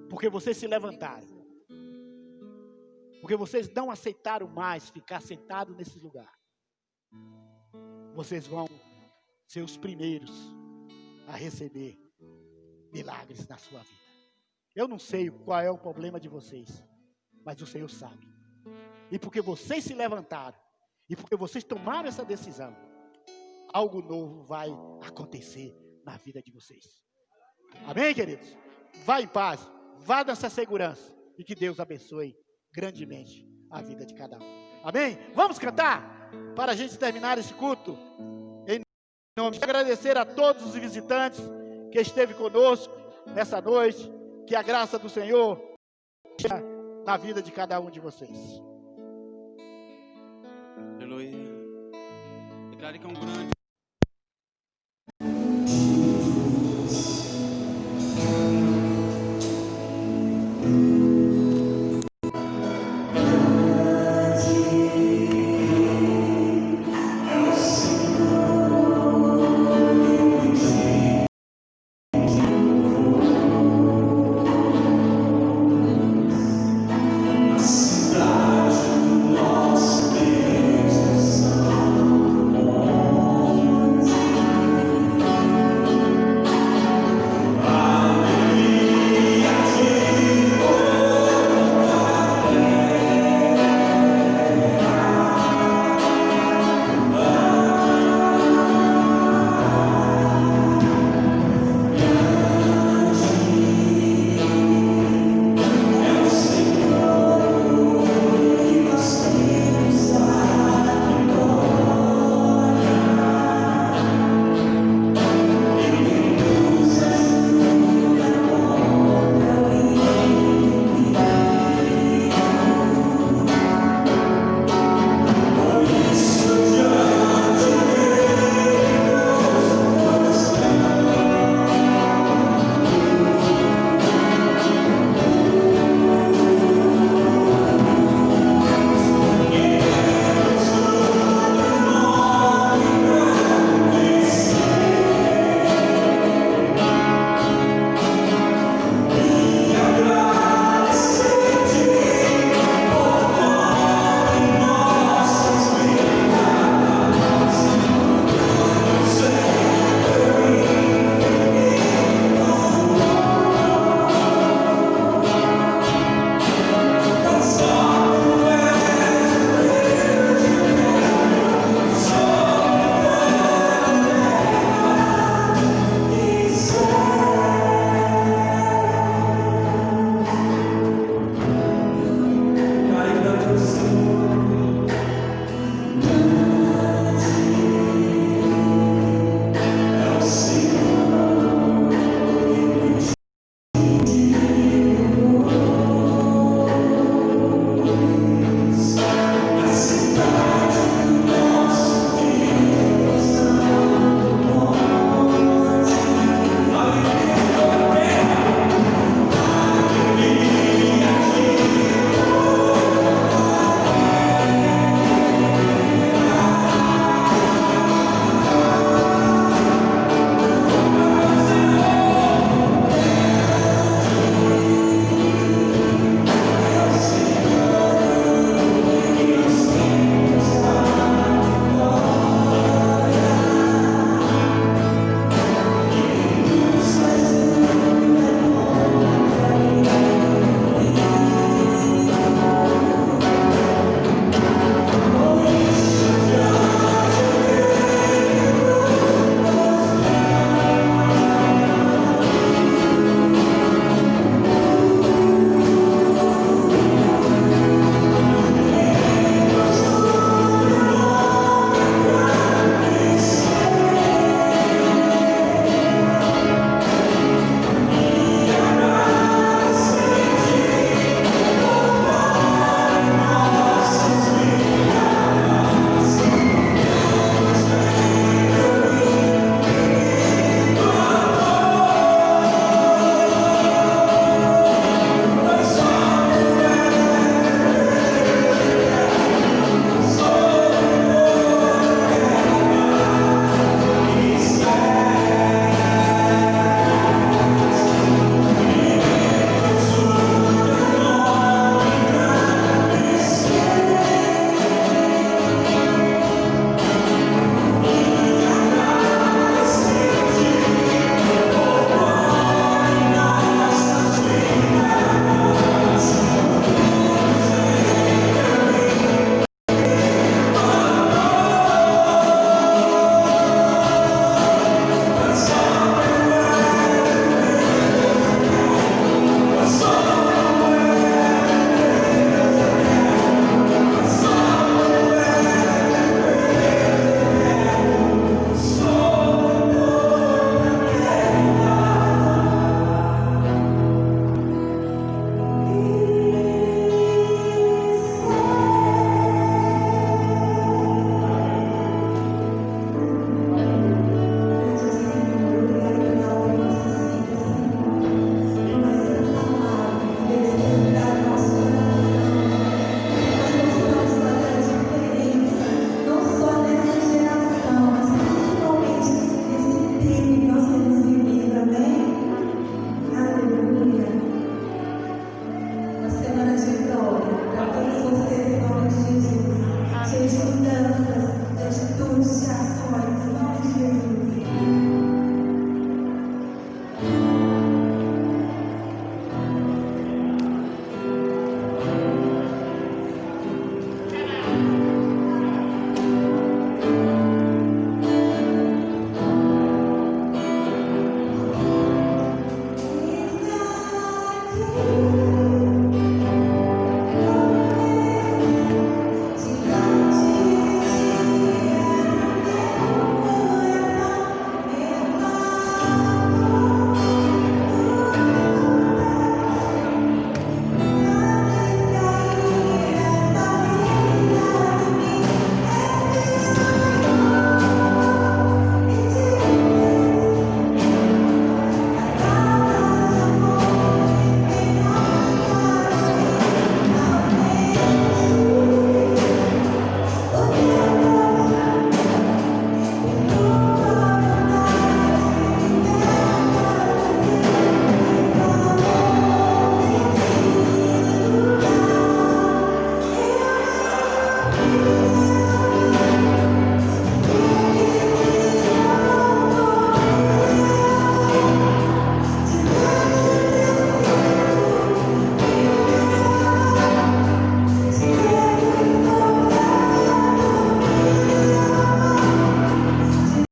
Porque vocês se levantaram. Porque vocês não aceitaram mais ficar sentados nesse lugar. Vocês vão ser os primeiros a receber milagres na sua vida. Eu não sei qual é o problema de vocês, mas o Senhor sabe. E porque vocês se levantaram, e porque vocês tomaram essa decisão, algo novo vai acontecer na vida de vocês. Amém, queridos? Vá em paz, vá nessa segurança, e que Deus abençoe grandemente a vida de cada um. Amém? Vamos cantar para a gente terminar esse culto. Agradecer a todos os visitantes que esteve conosco nessa noite, que a graça do Senhor esteja na vida de cada um de vocês. Aleluia. Declare que é um grande